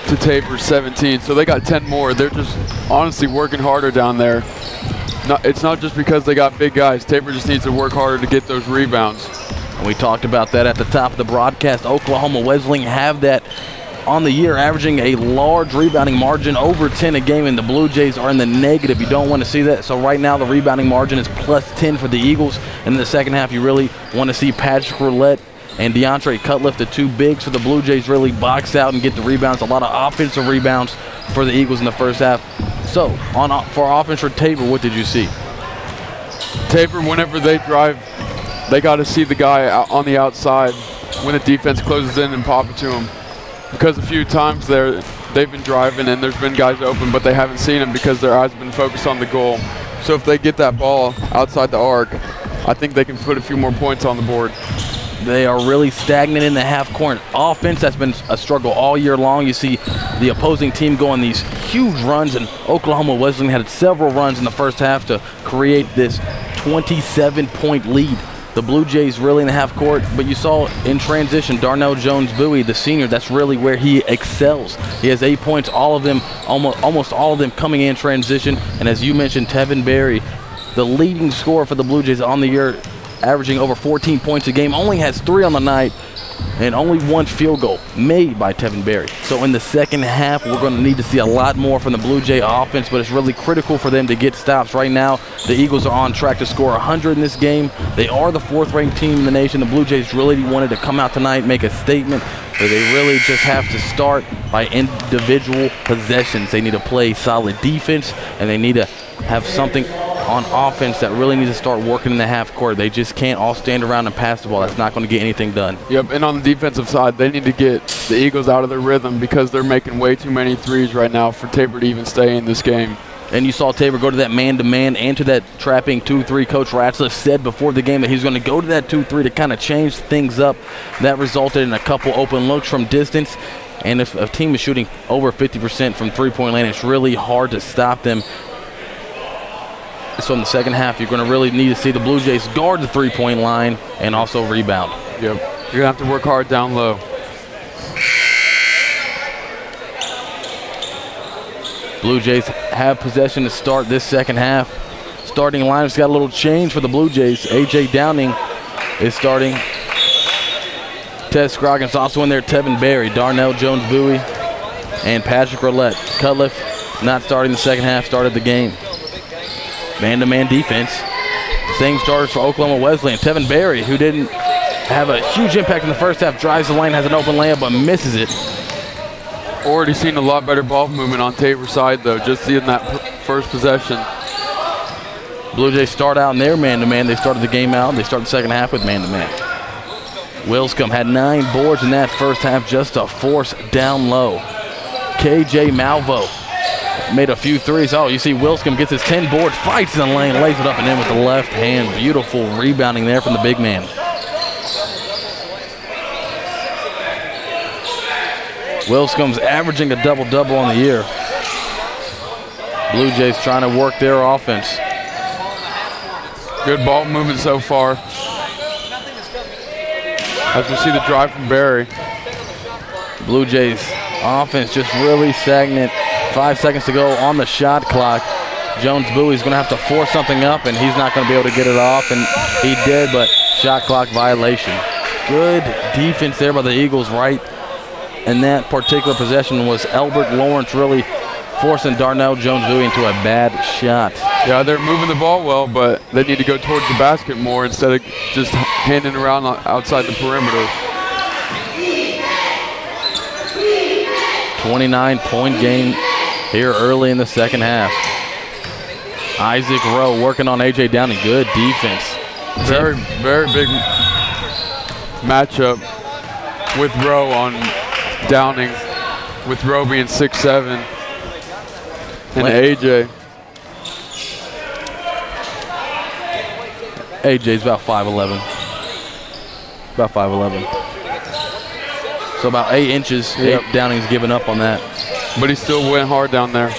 to Tabor's 17, so they got 10 more. They're just honestly working harder down there. It's not just because they got big guys. Tabor just needs to work harder to get those rebounds. And we talked about that at the top of the broadcast. Oklahoma Wesleyan have that on the year, averaging a large rebounding margin, over 10 a game, and the Blue Jays are in the negative. You don't want to see that. So right now the rebounding margin is plus 10 for the Eagles. And in the second half, you really want to see Patrick Roulette and DeAndre Cutliff, the 2 bigs for the Blue Jays, really box out and get the rebounds. A lot of offensive rebounds for the Eagles in the first half. So, for offense for Tabor, what did you see? Tabor, whenever they drive, they got to see the guy on the outside when the defense closes in and pop it to him. Because a few times they've been driving and there's been guys open, but they haven't seen him because their eyes have been focused on the goal. So if they get that ball outside the arc, I think they can put a few more points on the board. They are really stagnant in the half-court offense. That's been a struggle all year long. You see the opposing team go on these huge runs, and Oklahoma Wesleyan had several runs in the first half to create this 27-point lead. The Blue Jays really in the half-court, but you saw in transition, Darnell Jones-Bowie, the senior, that's really where he excels. He has 8 points, all of them, almost all of them coming in transition. And as you mentioned, Tevin Berry, the leading scorer for the Blue Jays on the year, averaging over 14 points a game, only has 3 on the night, and only 1 field goal made by Tevin Berry. So in the second half, we're going to need to see a lot more from the Blue Jay offense, but it's really critical for them to get stops. Right now, the Eagles are on track to score 100 in this game. They are the 4th-ranked team in the nation. The Blue Jays really wanted to come out tonight, make a statement, but they really just have to start by individual possessions. They need to play solid defense, and they need to have something on offense that really needs to start working in the half court. They just can't all stand around and pass the ball. That's not going to get anything done. Yep, and on the defensive side, they need to get the Eagles out of their rhythm because they're making way too many threes right now for Tabor to even stay in this game. And you saw Tabor go to that man-to-man and to that trapping 2-3. Coach Ratzliff said before the game that he's going to go to that 2-3 to kind of change things up. That resulted in a couple open looks from distance. And if a team is shooting over 50% from three-point land, it's really hard to stop them. So in the second half, you're going to really need to see the Blue Jays guard the three-point line and also rebound. Yep. You're going to have to work hard down low. Blue Jays have possession to start this second half. Starting lineup's got a little change for the Blue Jays. A.J. Downing is starting. Tess Scroggins also in there. Tevin Berry, Darnell Jones-Bowie, and Patrick Roulette. Cutliff not starting the second half, started the game. Man-to-man defense. Same starters for Oklahoma Wesleyan. Tevin Berry, who didn't have a huge impact in the first half, drives the lane, has an open layup, but misses it. Already seen a lot better ball movement on Tabor's side, though, just seeing that first possession. Blue Jays start out in their man-to-man. They started the game out. They start the second half with man-to-man. Wilscombe had 9 boards in that first half, just a force down low. KJ Malvo made a few threes. Oh, you see Wilscombe gets his 10 boards, fights in the lane, lays it up and in with the left hand. Beautiful rebounding there from the big man. Wilscomb's averaging a double-double on the year. Blue Jays trying to work their offense. Good ball movement so far. As we see the drive from Berry. Blue Jays offense just really stagnant. 5 seconds to go on the shot clock. Jones-Bowie's going to have to force something up, and he's not going to be able to get it off, and he did, but shot clock violation. Good defense there by the Eagles, right? And that particular possession was Albert Lawrence really forcing Darnell Jones-Bowie into a bad shot. Yeah, they're moving the ball well, but they need to go towards the basket more instead of just handing around outside the perimeter. 29-point game here early in the second half. Isaac Rowe working on A.J. Downing. Good defense. Very, very big matchup with Rowe on Downing, with Rowe being 6'7", and A.J. AJ's about 5'11". About 5'11". So about 8 inches. Yep. Downing's giving up on that. But he still went hard down there.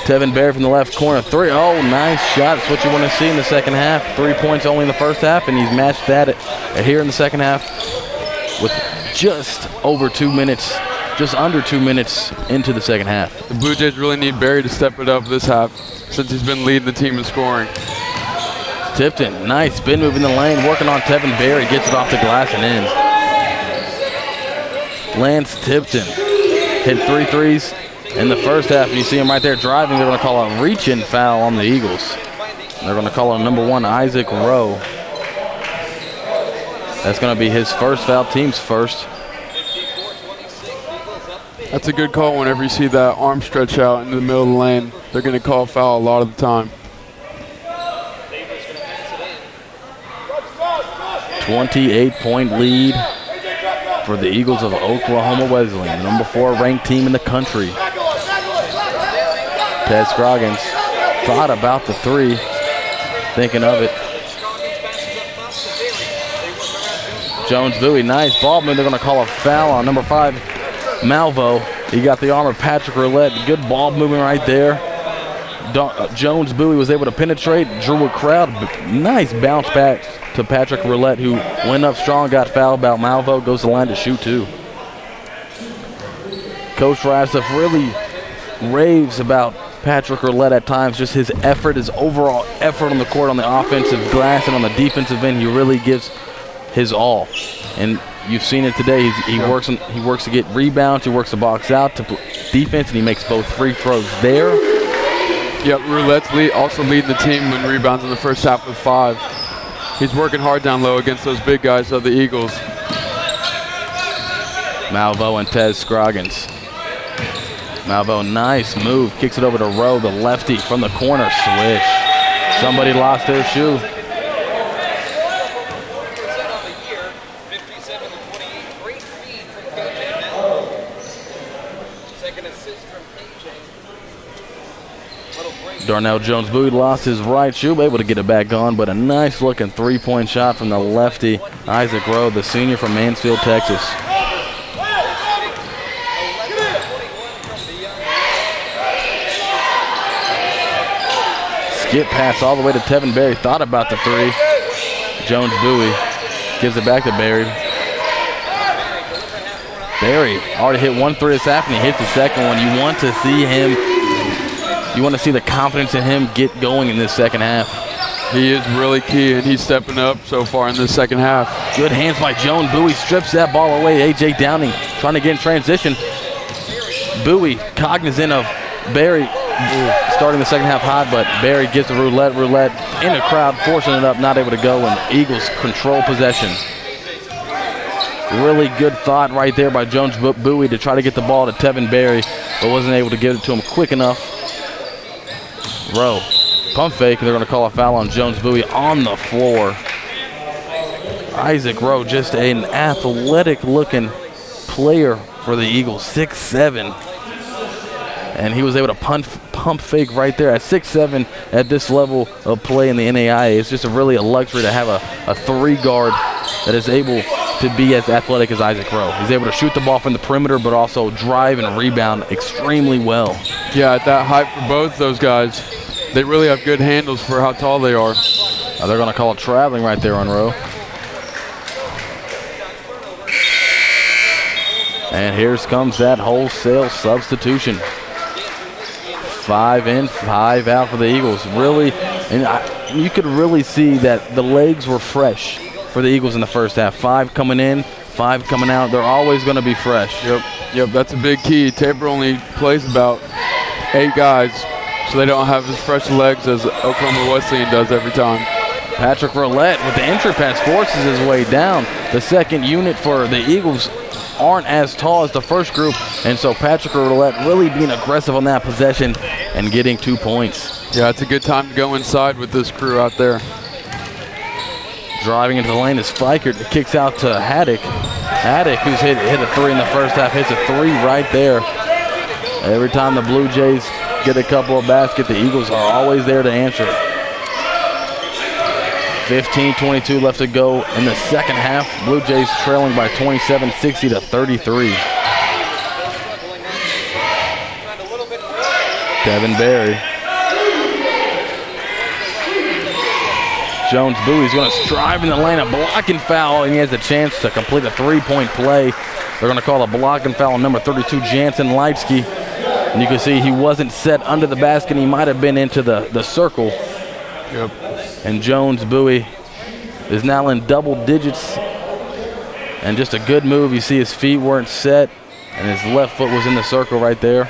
Tevin Berry from the left corner. 3. Oh, nice shot. That's what you want to see in the second half. 3 points only in the first half, and he's matched that here in the second half with just over 2 minutes, just under 2 minutes into the second half. The Blue Jays really need Berry to step it up this half since he's been leading the team in scoring. Tipton, nice spin move in the lane, working on Tevin Berry, gets it off the glass and in. Lance Tipton hit 3 threes in the first half. You see him right there driving. They're going to call a reach-in foul on the Eagles. They're going to call on number 1, Isaac Rowe. That's going to be his first foul, team's first. That's a good call whenever you see that arm stretch out into the middle of the lane. They're going to call a foul a lot of the time. 28-point lead for the Eagles of Oklahoma Wesleyan, the number 4 ranked team in the country. Ted Scroggins thought about the 3, thinking of it. Jones Bowie, nice ball move. They're going to call a foul on number 5, Malvo. He got the arm of Patrick Roulette. Good ball movement right there. Jones Bowie was able to penetrate, drew a crowd. Nice bounce back to Patrick Roulette, who went up strong, got fouled by Malvo, goes to the line to shoot 2. Coach Rasif really raves about Patrick Roulette at times, just his effort, his overall effort on the court, on the offensive glass and on the defensive end. He really gives his all, and you've seen it today. He works to get rebounds, he works the box out to defense, and he makes both free throws there. Yep, Roulette's also leading the team in rebounds in the first half with 5. He's working hard down low against those big guys of the Eagles. Malvo and Tez Scroggins. Malvo, nice move, kicks it over to Rowe, the lefty from the corner, swish. Somebody lost their shoe. Darnell Jones-Bowie lost his right shoe, able to get it back on, but a nice-looking 3-point shot from the lefty, Isaac Rowe, the senior from Mansfield, Texas. Skip pass all the way to Tevin Berry, thought about the 3. Jones-Bowie gives it back to Berry. Berry already hit 1 3 this half, and he hits the second one. You want to see him. You want to see the confidence in him get going in this second half. He is really key, and he's stepping up so far in this second half. Good hands by Jones. Bowie strips that ball away. A.J. Downing trying to get in transition. Bowie cognizant of Berry starting the second half hot, but Berry gets the roulette in the crowd, forcing it up, not able to go, and Eagles control possession. Really good thought right there by Jones Bowie to try to get the ball to Tevin Berry, but wasn't able to get it to him quick enough. Rowe, pump fake, and they're going to call a foul on Jones Bowie on the floor. Isaac Rowe, just an athletic-looking player for the Eagles, 6'7". And he was able to pump fake right there at 6'7". At this level of play in the NAIA, it's just really a luxury to have a 3-guard that is able to be as athletic as Isaac Rowe. He's able to shoot the ball from the perimeter, but also drive and rebound extremely well. Yeah, at that height for both those guys, they really have good handles for how tall they are. They're going to call it traveling right there on Rowe. And here comes that wholesale substitution. 5 in, 5 out for the Eagles. Really, and you could really see that the legs were fresh for the Eagles in the first half. 5 coming in, 5 coming out. They're always going to be fresh. Yep, that's a big key. Tabor only plays about 8 guys so they don't have as fresh legs as Oklahoma Wesleyan does every time. Patrick Roulette with the entry pass forces his way down. The second unit for the Eagles aren't as tall as the first group, and so Patrick Roulette really being aggressive on that possession and getting 2 points. Yeah, it's a good time to go inside with this crew out there. Driving into the lane is Fikert. It kicks out to Haddock. Haddock, who's hit a 3 in the first half, hits a 3 right there. Every time the Blue Jays get a couple of baskets, the Eagles are always there to answer it. 15-22 left to go in the second half. Blue Jays trailing by 27, 60 to 33. Devin Berry. Jones Bowie's going to drive in the lane, a blocking foul, and he has a chance to complete a 3-point play. They're going to call a blocking foul on number 32, Jansen Leitsky. And you can see he wasn't set under the basket. He might have been into the circle. Yep. And Jones Bowie is now in double digits. And just a good move. You see his feet weren't set, and his left foot was in the circle right there.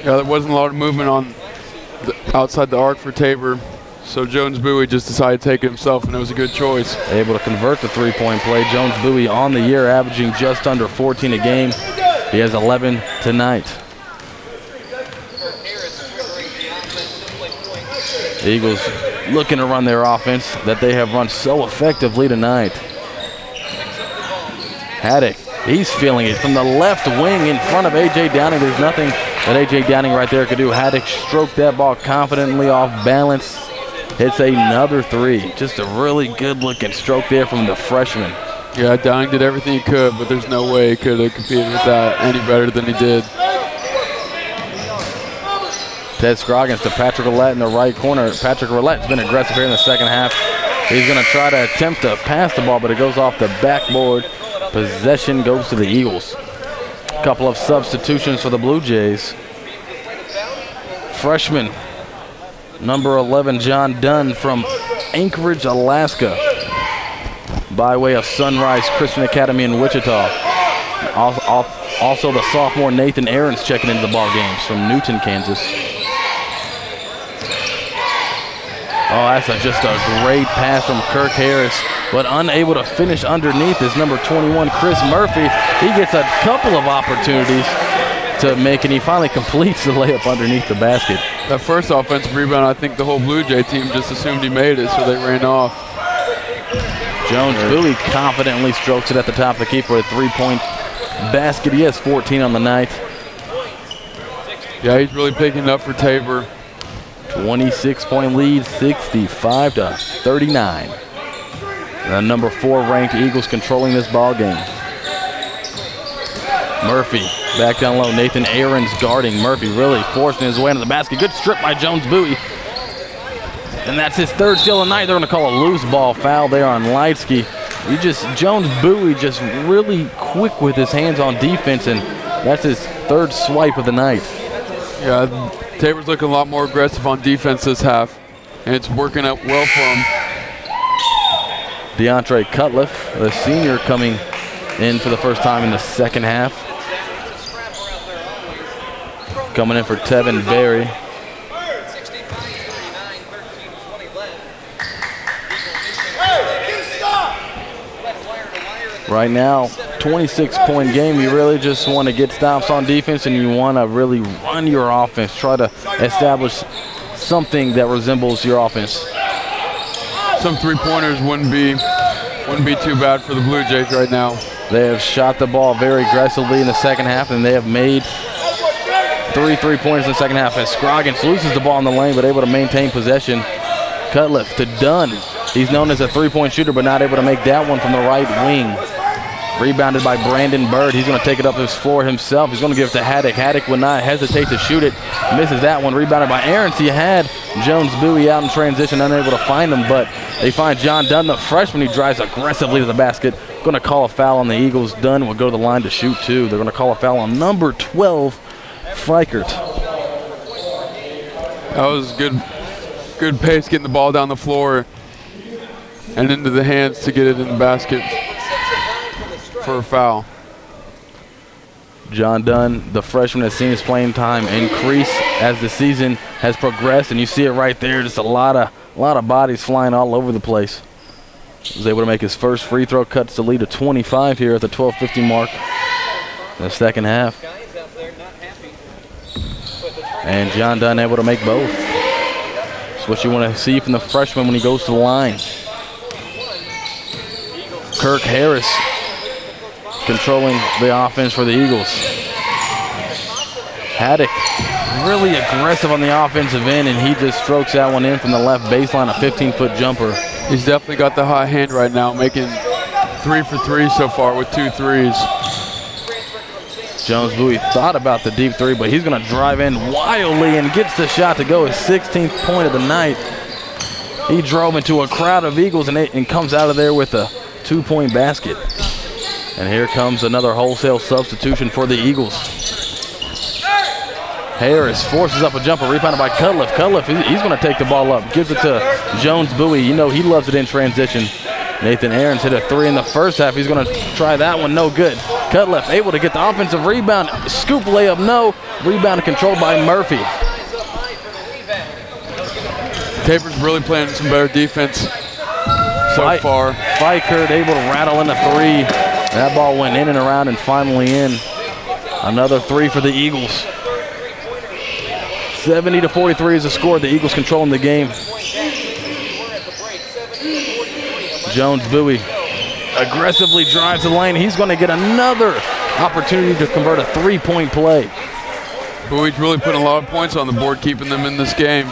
Yeah, there wasn't a lot of movement on outside the arc for Tabor. So Jones Bowie just decided to take it himself, and it was a good choice. Able to convert the 3-point play. Jones Bowie on the year averaging just under 14 a game. He has 11 tonight. The Eagles looking to run their offense that they have run so effectively tonight. Haddock, he's feeling it from the left wing in front of A.J. Downing. There's nothing that A.J. Downing right there could do. Haddock stroked that ball confidently off balance. Hits another 3. Just a really good-looking stroke there from the freshman. Yeah, Downing did everything he could, but there's no way he could have competed with that any better than he did. Ted Scroggins to Patrick Roulette in the right corner. Patrick Roulette's been aggressive here in the second half. He's going to try to attempt to pass the ball, but it goes off the backboard. Possession goes to the Eagles. A couple of substitutions for the Blue Jays. Freshman, number 11, John Dunn from Anchorage, Alaska, by way of Sunrise Christian Academy in Wichita. Also the sophomore Nathan Aarons checking into the ball games from Newton, Kansas. Oh, that's just a great pass from Kirk Harris, but unable to finish underneath is number 21, Chris Murphy. He gets a couple of opportunities to make, and he finally completes the layup underneath the basket. That first offensive rebound, I think the whole Blue Jay team just assumed he made it, so they ran off. Jones Bowie confidently strokes it at the top of the key for a 3-point basket. He has 14 on the night. Yeah, he's really picking it up for Tabor. 26-point lead, 65 to 39. The number 4 ranked Eagles controlling this ball game. Murphy back down low. Nathan Aarons guarding. Murphy really forcing his way into the basket. Good strip by Jones Bowie. And that's his third steal of the night. They're going to call a loose ball foul there on Leitsky. Jones Bowie just really quick with his hands on defense, and that's his third swipe of the night. Yeah, Tabor's looking a lot more aggressive on defense this half, and it's working out well for him. DeAndre Cutliff, the senior, coming in for the first time in the second half. Coming in for Tevin Berry. Right now, 26-point game. You really just want to get stops on defense, and you want to really run your offense. Try to establish something that resembles your offense. Some three-pointers wouldn't be too bad for the Blue Jays right now. They have shot the ball very aggressively in the second half, and they have made 3 3-pointers in the second half as Scroggins loses the ball in the lane but able to maintain possession. Cutliff to Dunn. He's known as a 3-point shooter but not able to make that one from the right wing. Rebounded by Brandon Bird. He's going to take it up his floor himself. He's going to give it to Haddock. Haddock would not hesitate to shoot it. Misses that one. Rebounded by Aarons. He had Jones Bowie out in transition, unable to find him, but they find John Dunn, the freshman. He drives aggressively to the basket. Going to call a foul on the Eagles. Dunn will go to the line to shoot 2. They're going to call a foul on number 12, Fikert. That was good pace getting the ball down the floor and into the hands to get it in the basket for a foul. John Dunn, the freshman, has seen his playing time increase as the season has progressed, and you see it right there, just a lot of bodies flying all over the place. He was able to make his first free throw, cuts the lead to 25 here at the 12:50 mark in the second half. And John Dunn able to make both. That's what you want to see from the freshman when he goes to the line. Kirk Harris controlling the offense for the Eagles. Haddock really aggressive on the offensive end, and he just strokes that one in from the left baseline, a 15-foot jumper. He's definitely got the hot hand right now, making 3 for 3 so far with 2 threes. Jones Bowie thought about the deep three, but he's going to drive in wildly and gets the shot to go, his 16th point of the night. He drove into a crowd of Eagles and comes out of there with a 2-point basket. And here comes another wholesale substitution for the Eagles. Harris forces up a jumper, rebounded by Cutliff. Cutliff, he's going to take the ball up, gives it to Jones Bowie. You know he loves it in transition. Nathan Aarons hit a 3 in the first half. He's going to try that one, no good. Cutliff able to get the offensive rebound. Scoop layup, no. Rebound controlled by Murphy. Tabor's really playing some better defense so far. Fikert able to rattle in a 3. That ball went in and around and finally in. Another 3 for the Eagles. 70-43 is the score. The Eagles controlling the game. Jones Bowie aggressively drives the lane. He's going to get another opportunity to convert a 3-point play. Bowie's really putting a lot of points on the board, keeping them in this game.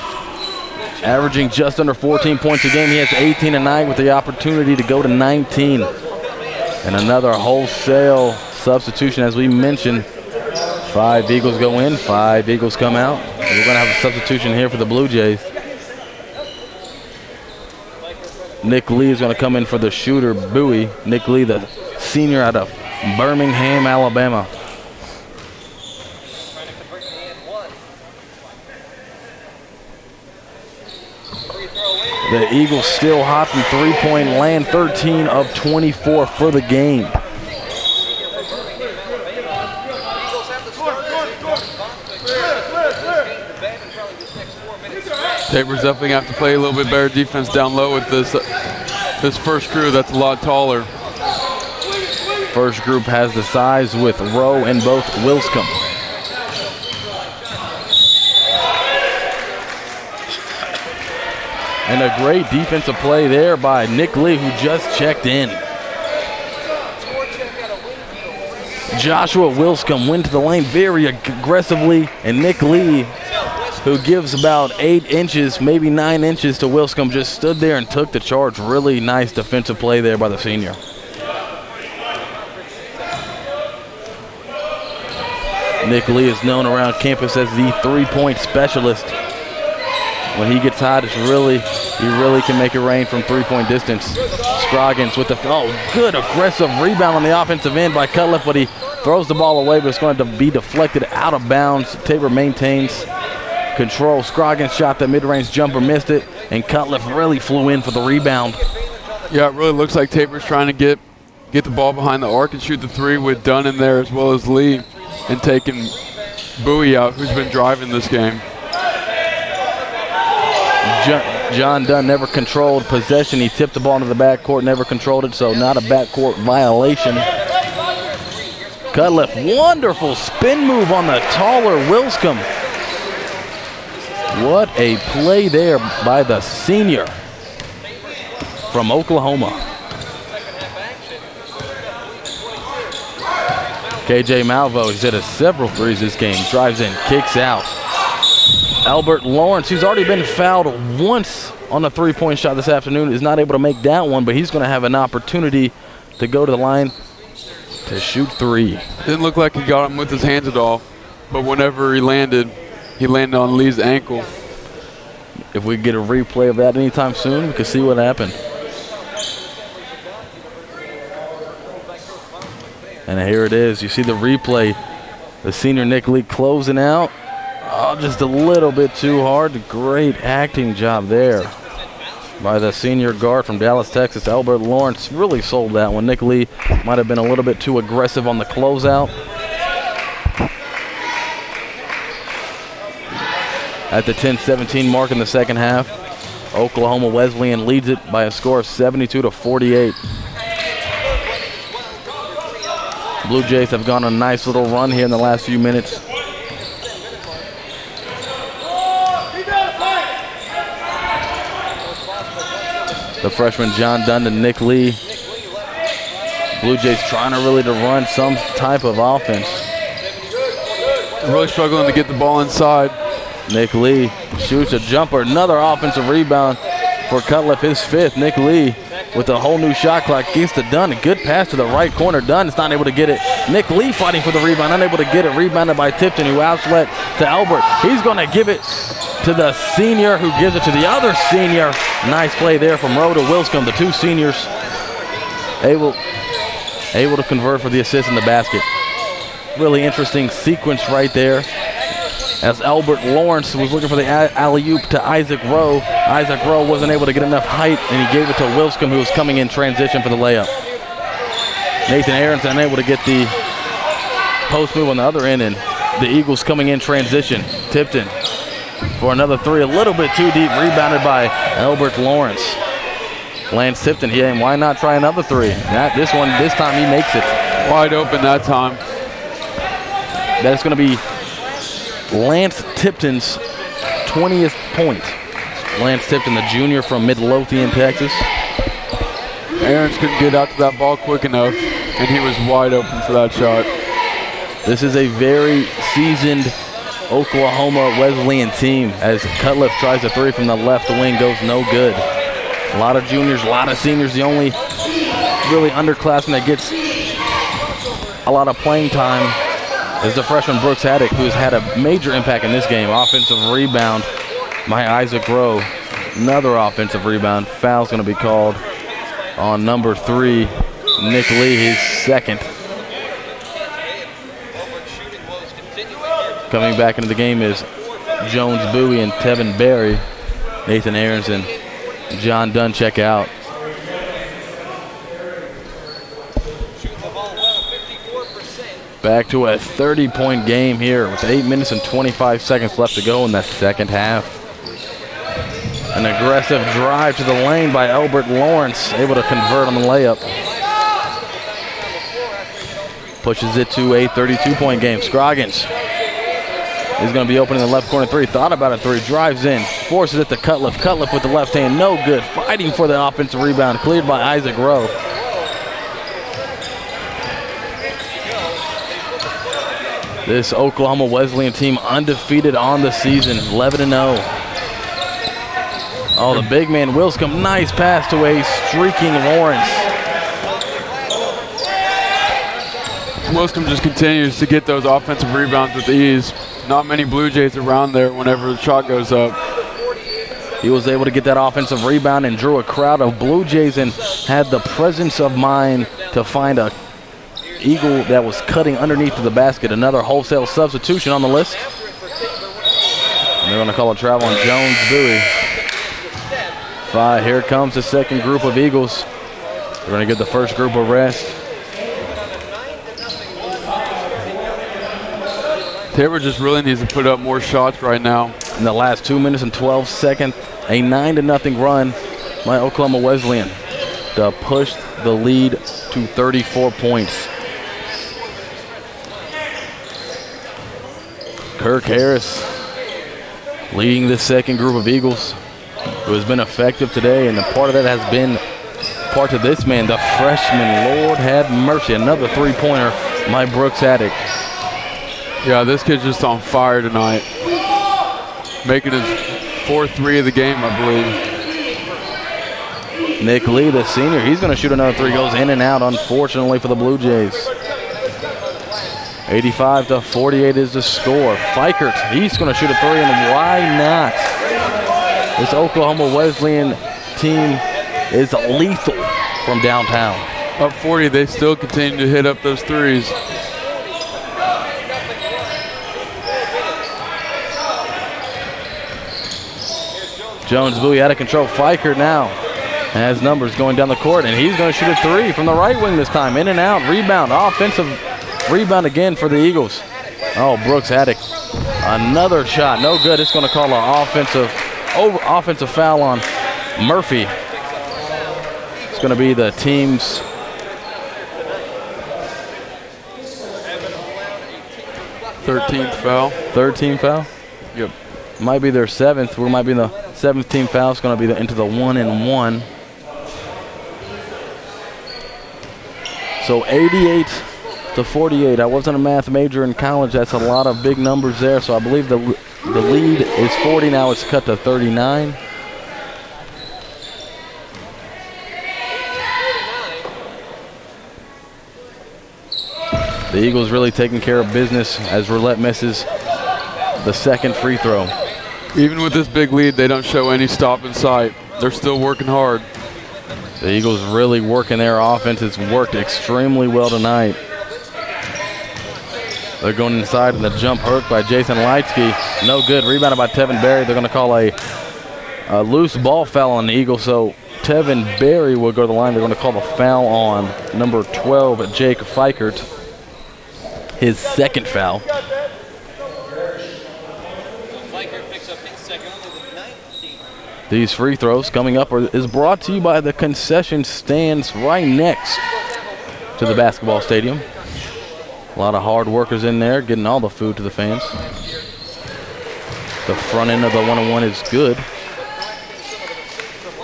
Averaging just under 14 points a game. He has 18 tonight with the opportunity to go to 19. And another wholesale substitution, as we mentioned. 5 Eagles go in, 5 Eagles come out. We're going to have a substitution here for the Blue Jays. Nick Lee is going to come in for the shooter, Bowie. Nick Lee, the senior out of Birmingham, Alabama. The Eagles still hot from three-point land, 13 of 24 for the game. Tabor's definitely going to have to play a little bit better defense down low with this first crew that's a lot taller. First group has the size with Rowe and both Wilscombe. And a great defensive play there by Nick Lee, who just checked in. Joshua Wilscombe went to the lane very aggressively, and Nick Lee, who gives about 8 inches, maybe 9 inches to Wilscombe, just stood there and took the charge. Really nice defensive play there by the senior. Nick Lee is known around campus as the 3-point specialist. When he gets hot, he really can make it rain from 3-point distance. Scroggins with the, good aggressive rebound on the offensive end by Cutliff, but he throws the ball away, but it's going to be deflected out of bounds. Tabor maintains control. Scroggins shot that mid-range jumper, missed it, and Cutliff really flew in for the rebound. Yeah, it really looks like Tabor's trying to get the ball behind the arc and shoot the 3 with Dunn in there as well as Lee, and taking Bowie out, who's been driving this game. John Dunn never controlled possession. He tipped the ball into the backcourt, never controlled it, so not a backcourt violation. Cutliff, wonderful spin move on the taller Wilscombe. What a play there by the senior from Oklahoma. KJ Malvo, he's hit several threes this game, drives in, kicks out. Albert Lawrence, who's already been fouled once on a 3-point shot this afternoon, is not able to make that one, but he's going to have an opportunity to go to the line to shoot 3. Didn't look like he got him with his hands at all, but whenever he landed on Lee's ankle. If we get a replay of that anytime soon, we can see what happened. And here it is. You see the replay. The senior Nick Lee closing out. Oh, just a little bit too hard. Great acting job there by the senior guard from Dallas, Texas. Albert Lawrence really sold that one. Nick Lee might have been a little bit too aggressive on the closeout. at the 10-17 mark in the second half. Oklahoma Wesleyan leads it by a score of 72-48. Blue Jays have gone on a nice little run here in the last few minutes. The freshman John Dunn to Nick Lee. Blue Jays trying to run some type of offense. Really struggling to get the ball inside. Nick Lee shoots a jumper. Another offensive rebound for Cutliff, his 5th. Nick Lee with a whole new shot clock gets to Dunn. A good pass to the right corner. Dunn is not able to get it. Nick Lee fighting for the rebound, unable to get it. Rebounded by Tipton, who outslet to Albert. He's going to give it to the senior, who gives it to the other senior. Nice play there from Rowe to Wilscombe. The 2 seniors able to convert for the assist in the basket. Really interesting sequence right there, as Albert Lawrence was looking for the alley-oop to Isaac Rowe. Isaac Rowe wasn't able to get enough height, and he gave it to Wilscombe, who was coming in transition for the layup. Nathan Aarons unable to get the post move on the other end, and the Eagles coming in transition. Tipton for another 3, a little bit too deep, rebounded by Albert Lawrence. Lance Tipton, why not try another 3? This time he makes it. Wide open that time. That's going to be Lance Tipton's 20th point. Lance Tipton, the junior from Midlothian, Texas. Aarons couldn't get out to that ball quick enough, and he was wide open for that shot. This is a very seasoned Oklahoma Wesleyan team, as Cutliff tries a 3 from the left wing, goes no good. A lot of juniors, a lot of seniors. The only really underclassman that gets a lot of playing time is the freshman Brooks Haddock, who's had a major impact in this game. Offensive rebound by Isaac Rowe. Another offensive rebound. Foul's going to be called on number 3, Nick Lee, his 2nd. Coming back into the game is Jones Bowie and Tevin Berry. Nathan Aarons and John Dunn check out. Back to a 30-point game here with 8 minutes and 25 seconds left to go in the second half. An aggressive drive to the lane by Albert Lawrence, able to convert on the layup. Pushes it to a 32-point game. Scroggins is going to be open in the left corner 3. Thought about a 3, drives in, forces it to Cutliff. Cutliff with the left hand, no good. Fighting for the offensive rebound, cleared by Isaac Rowe. This Oklahoma Wesleyan team undefeated on the season, 11-0. Oh, the big man Wilscombe, nice pass to a streaking Lawrence. Wilscombe just continues to get those offensive rebounds with ease. Not many Blue Jays around there whenever the shot goes up. He was able to get that offensive rebound and drew a crowd of Blue Jays and had the presence of mind to find a Eagle that was cutting underneath the basket. Another wholesale substitution on the list. And they're going to call a travel on Jones Bowie. 5. Here comes the second group of Eagles. They're going to get the first group of rest. Tabor just really needs to put up more shots right now. In the last 2 minutes and 12 seconds, a 9-0 run by Oklahoma Wesleyan to push the lead to 34 points. Kirk Harris leading the second group of Eagles, who has been effective today, and a part of that has been part of this man, the freshman. Lord have mercy, another 3-pointer by Brooks Haddock. Yeah, this kid's just on fire tonight. Making his 4th 3 of the game, I believe. Nick Lee, the senior, he's going to shoot another 3. Goes in and out, unfortunately, for the Blue Jays. 85-48 is the score. Fikert, he's going to shoot a 3, and why not? This Oklahoma Wesleyan team is lethal from downtown. Up 40, they still continue to hit up those 3s. Jones Bowie out of control. Fikert now has numbers going down the court, and he's going to shoot a 3 from the right wing this time. In and out, rebound, offensive rebound again for the Eagles. Oh, Brooks Haddock Another shot, no good. It's going to call an offensive foul on Murphy. It's going to be the team's 13th foul. 13th foul. Yep. Might be their 7th. We might be in the 7th team foul. It's going to be into the 1-and-1. So 88-48. I wasn't a math major in college. That's a lot of big numbers there. So I believe the lead is 40 now. It's cut to 39. The Eagles really taking care of business as Roulette misses the second free throw. Even with this big lead, they don't show any stop in sight. They're still working hard. The Eagles really working their offense. It's worked extremely well tonight. They're going inside and the jump hook by Jason Leitsky. No good. Rebounded by Tevin Berry. They're going to call a loose ball foul on the Eagles. So Tevin Berry will go to the line. They're going to call the foul on number 12, Jake Fikert. His second foul. These free throws coming up is brought to you by the concession stands right next to the basketball stadium. A lot of hard workers in there getting all the food to the fans. The front end of the 1-on-1 is good.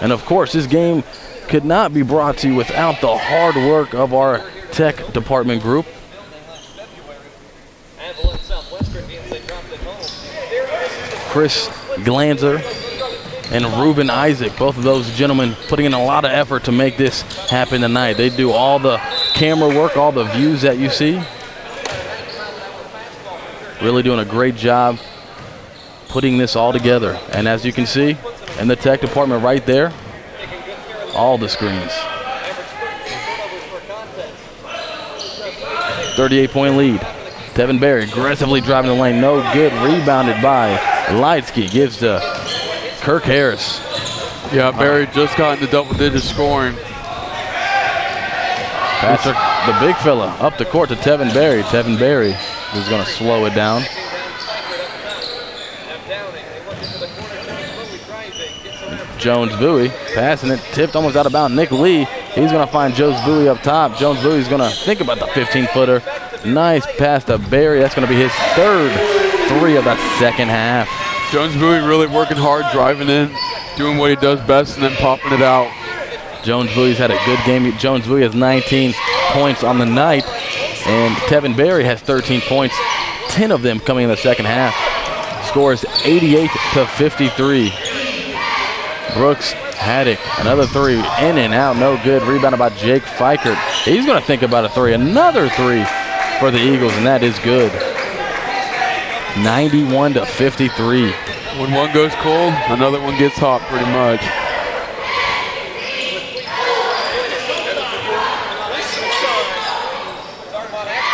And of course, this game could not be brought to you without the hard work of our tech department group. Chris Glanzer and Ruben Isaac, both of those gentlemen putting in a lot of effort to make this happen tonight. They do all the camera work, all the views that you see. Really doing a great job putting this all together. And as you can see in the tech department right there, all the screens. 38-point lead. Tevin Berry aggressively driving the lane. No good. Rebounded by Leitsky. Gives to Kirk Harris. Yeah, Berry just got into double-digit scoring. Patrick, the big fella, up the court to Tevin Berry. Tevin Berry is going to slow it down. Jones Bowie passing it, tipped almost out of bounds. Nick Lee, he's going to find Jones Bowie up top. Jones Bowie's going to think about the 15-footer. Nice pass to Berry. That's going to be his third three of the second half. Jones Bowie really working hard, driving in, doing what he does best, and then popping it out. Jones Bowie's had a good game. Jones Bowie has 19 points on the night, and Tevin Berry has 13 points, 10 of them coming in the second half. Score is 88-53. Brooks Haddock, another three, in and out, no good. Rebounded by Jake Fikert. He's going to think about a three. Another three for the Eagles, and that is good. 91-53. When one goes cold, another one gets hot pretty much.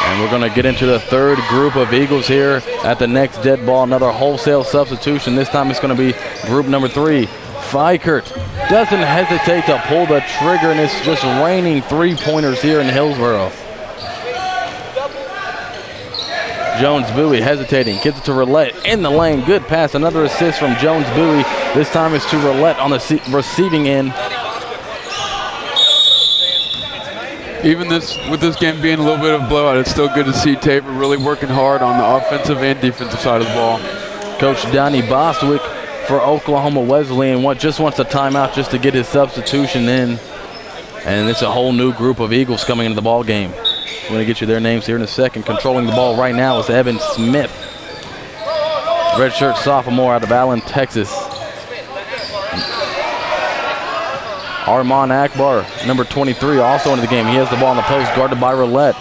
And we're going to get into the third group of Eagles here at the next dead ball. Another wholesale substitution. This time it's going to be group number 3. Fikert doesn't hesitate to pull the trigger, and it's just raining three-pointers here in Hillsboro. Jones Bowie hesitating, gives it to Roulette in the lane. Good pass, another assist from Jones Bowie. This time it's to Roulette on the receiving end. Even with this game being a little bit of a blowout, it's still good to see Tabor really working hard on the offensive and defensive side of the ball. Coach Donnie Bostwick for Oklahoma Wesleyan just wants a timeout just to get his substitution in. And it's a whole new group of Eagles coming into the ball game. I'm going to get you their names here in a second. Controlling the ball right now is Evan Smith, redshirt sophomore out of Allen, Texas. Armand Akbar, number 23, also into the game. He has the ball in the post, guarded by Roulette.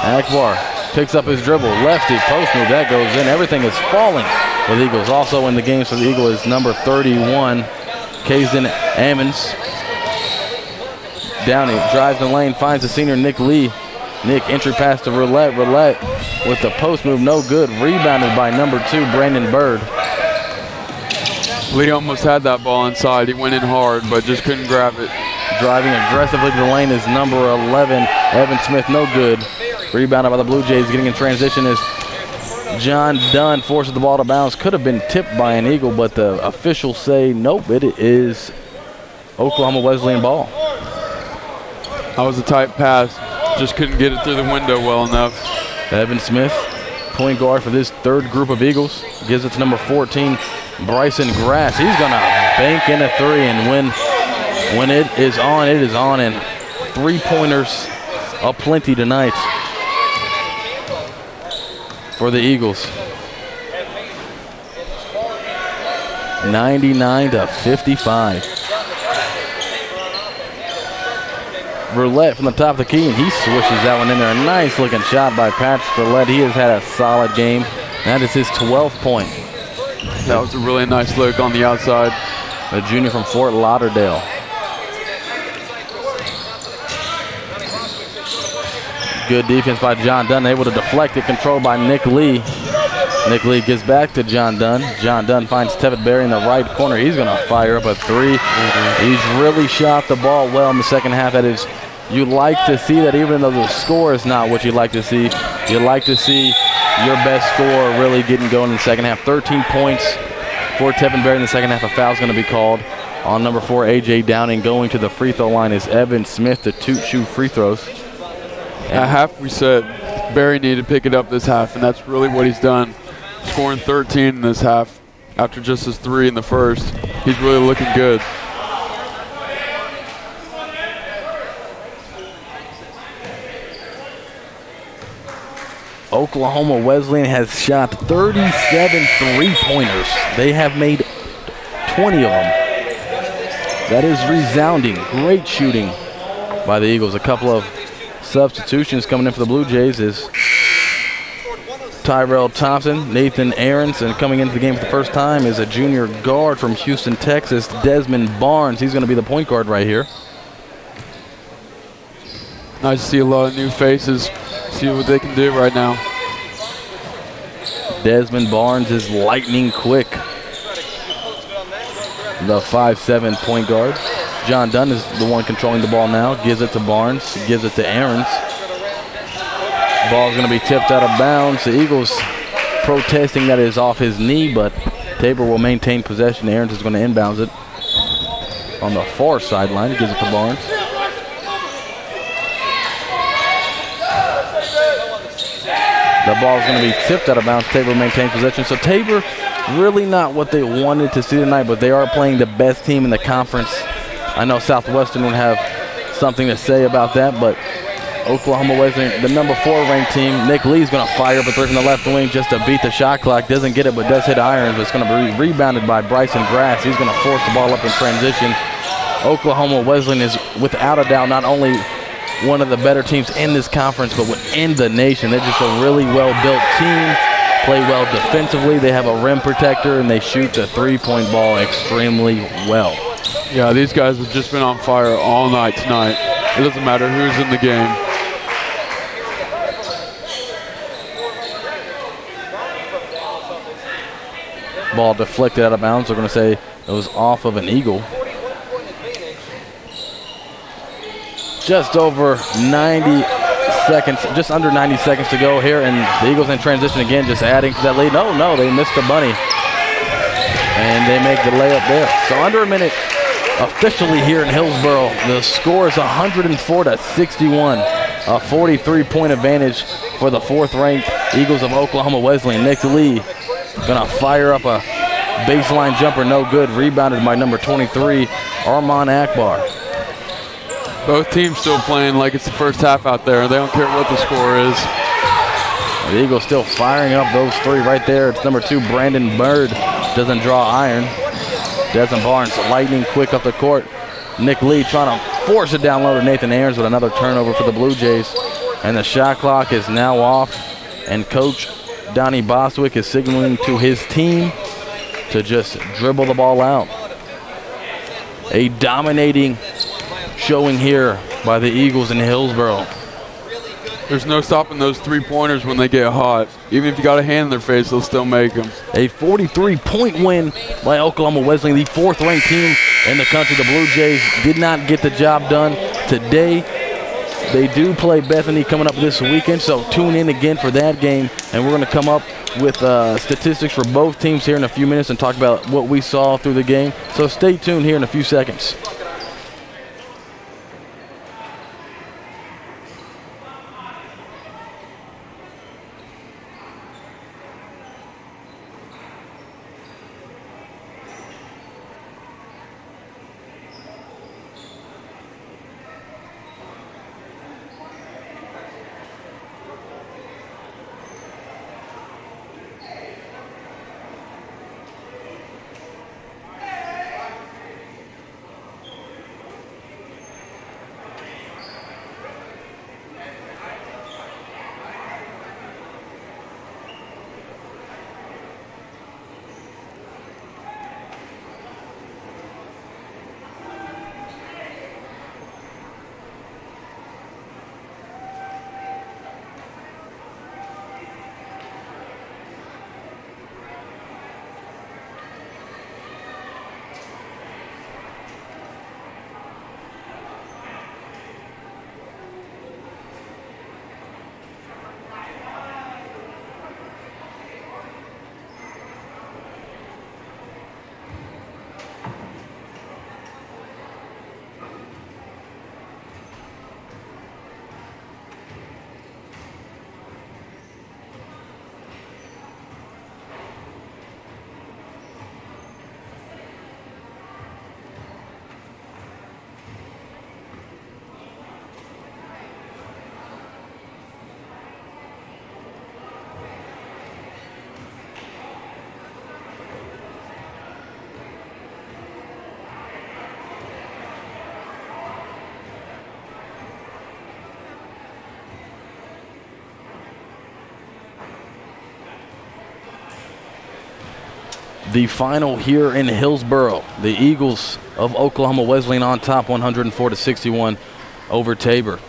Akbar picks up his dribble, lefty, post move, that goes in. Everything is falling with Eagles. Also in the games for the Eagle is number 31, Kazan Ammons. Downey drives the lane, finds the senior Nick Lee. Nick, entry pass to Roulette. Roulette with the post move, no good. Rebounded by number 2, Brandon Bird. Lee almost had that ball inside. He went in hard, but just couldn't grab it. Driving aggressively to the lane is number 11, Evan Smith, no good. Rebounded by the Blue Jays. Getting in transition is John Dunn forces the ball to bounce. Could have been tipped by an Eagle, but the officials say nope, it is Oklahoma Wesleyan ball. That was a tight pass. Just couldn't get it through the window well enough. Evan Smith, point guard for this third group of Eagles, gives it to number 14, Bryson Grass. He's going to bank in a three, and when it is on, and three-pointers aplenty tonight for the Eagles. 99-55. Roulette from the top of the key, and he swishes that one in there. A nice looking shot by Patrick Roulette. He has had a solid game. That is his 12th point. That was a really nice look on the outside. A junior from Fort Lauderdale. Good defense by John Dunn, able to deflect it, controlled by Nick Lee. Nick Lee gives back to John Dunn. John Dunn finds Tevin Berry in the right corner. He's going to fire up a three. He's really shot the ball well in the second half. That is, you like to see that, even though the score is not what you like to see. You like to see your best scorer really getting going in the second half. 13 points for Tevin Berry in the second half. A foul's going to be called on number 4, A.J. Downing. Going to the free throw line is Evan Smith to shoot free throws. At half, we said Berry needed to pick it up this half, and that's really what he's done. Scoring 13 in this half after just his 3 in the first. He's really looking good. Oklahoma Wesleyan has shot 37 three-pointers. They have made 20 of them. That is resounding. Great shooting by the Eagles. A couple of substitutions coming in for the Blue Jays is Tyrell Thompson, Nathan Aarons, and coming into the game for the first time is a junior guard from Houston, Texas, Desmond Barnes. He's going to be the point guard right here. Nice to see a lot of new faces, see what they can do right now. Desmond Barnes is lightning quick. The 5'7" point guard. John Dunn is the one controlling the ball now. Gives it to Barnes, gives it to Aarons. Ball's going to be tipped out of bounds. The Eagles protesting that it is off his knee, but Tabor will maintain possession. Aarons is going to inbounds it on the far sideline. Gives it to Barnes. The ball's going to be tipped out of bounds. Tabor maintains possession. So Tabor, really not what they wanted to see tonight, but they are playing the best team in the conference. I know Southwestern would have something to say about that, but Oklahoma Wesleyan, the number 4 ranked team. Nick Lee's going to fire up a three from the left wing just to beat the shot clock. Doesn't get it, but does hit irons. But it's going to be rebounded by Bryson Grass. He's going to force the ball up in transition. Oklahoma Wesleyan is, without a doubt, not only one of the better teams in this conference, but in the nation. They're just a really well-built team. Play well defensively. They have a rim protector, and they shoot the three-point ball extremely well. Yeah, these guys have just been on fire all night tonight. It doesn't matter who's in the game. Ball deflected out of bounds. They're going to say it was off of an Eagle. Just over 90 seconds, just under 90 seconds to go here, and the Eagles in transition again, just adding to that lead. No, they missed the bunny, and they make the layup there. So under a minute officially here in Hillsboro. The score is 104-61, a 43-point advantage for the 4th-ranked Eagles of Oklahoma Wesleyan. Nick Lee gonna fire up a baseline jumper, no good. Rebounded by number 23, Armand Akbar. Both teams still playing like it's the first half out there. They don't care what the score is. The Eagles still firing up those 3 right there. It's number 2, Brandon Bird. Doesn't draw iron. Desmond Barnes lightning quick up the court. Nick Lee trying to force it down low to Nathan Aarons with another turnover for the Blue Jays. And the shot clock is now off. And Coach Donnie Boswick is signaling to his team to just dribble the ball out. A dominating showing here by the Eagles in Hillsboro. There's no stopping those 3-pointers when they get hot. Even if you got a hand in their face, they'll still make them. A 43-point win by Oklahoma Wesleyan, the 4th-ranked team in the country. The Blue Jays did not get the job done today. They do play Bethany coming up this weekend, so tune in again for that game. And we're going to come up with statistics for both teams here in a few minutes and talk about what we saw through the game. So stay tuned here in a few seconds. The final here in Hillsboro, the Eagles of Oklahoma Wesleyan on top 104-61 over Tabor.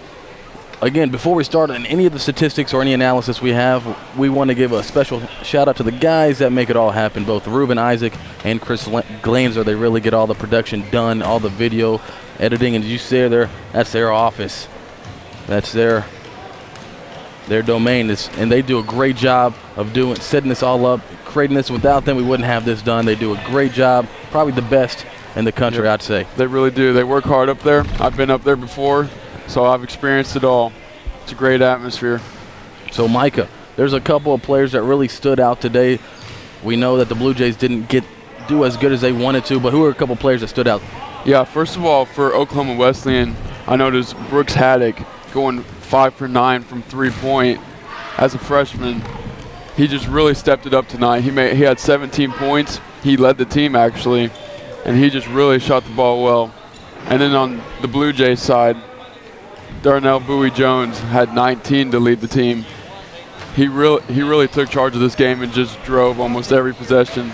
Again, before we start on any of the statistics or any analysis we have, we want to give a special shout out to the guys that make it all happen, both Ruben Isaac and Chris Glanzer. They really get all the production done, all the video editing, and as you see there, that's their office. That's their domain, and they do a great job of setting this all up, creating this. Without them, we wouldn't have this done. They do a great job, probably the best in the country, I'd say. They really do. They work hard up there. I've been up there before, so I've experienced it all. It's a great atmosphere. So, Micah, there's a couple of players that really stood out today. We know that the Blue Jays didn't do as good as they wanted to, but who are a couple of players that stood out? Yeah, first of all, for Oklahoma Wesleyan, I noticed Brooks Haddock going 5 for 9 from 3-point as a freshman. He just really stepped it up tonight. He had 17 points. He led the team, actually, and he just really shot the ball well. And then on the Blue Jays side, Darnell Bowie-Jones had 19 to lead the team. He really took charge of this game and just drove almost every possession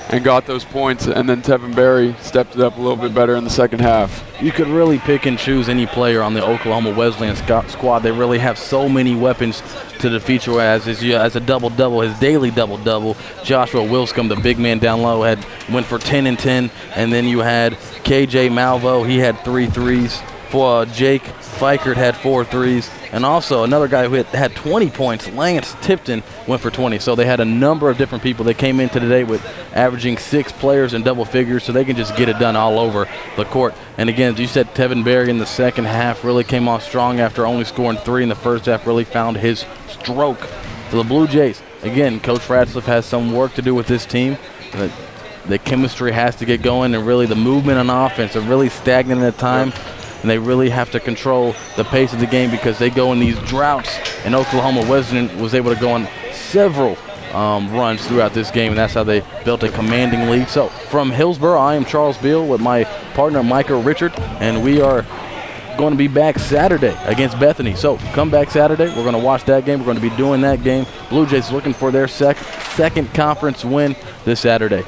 and got those points. And then Tevin Berry stepped it up a little bit better in the second half. You could really pick and choose any player on the Oklahoma Wesleyan squad. They really have so many weapons to defeat you as a double-double, his daily double-double. Joshua Wilscombe, the big man down low, went for 10 and 10. And then you had KJ Malvo. He had 3 threes. For Jake Fikert had 4 threes. And also another guy who had 20 points, Lance Tipton, went for 20. So they had a number of different people that came into today with averaging 6 players in double figures, so they can just get it done all over the court. And again, as you said, Tevin Berry in the second half really came off strong after only scoring 3 in the first half, really found his stroke. For the Blue Jays, again, Coach Ratzlaff has some work to do with this team. The chemistry has to get going, and really the movement on offense are really stagnant at time. And they really have to control the pace of the game because they go in these droughts. And Oklahoma Wesleyan was able to go on several runs throughout this game, and that's how they built a commanding lead. So from Hillsboro, I am Charles Beal with my partner Micah Richard, and we are going to be back Saturday against Bethany. So come back Saturday. We're going to watch that game. We're going to be doing that game. Blue Jays looking for their second conference win this Saturday.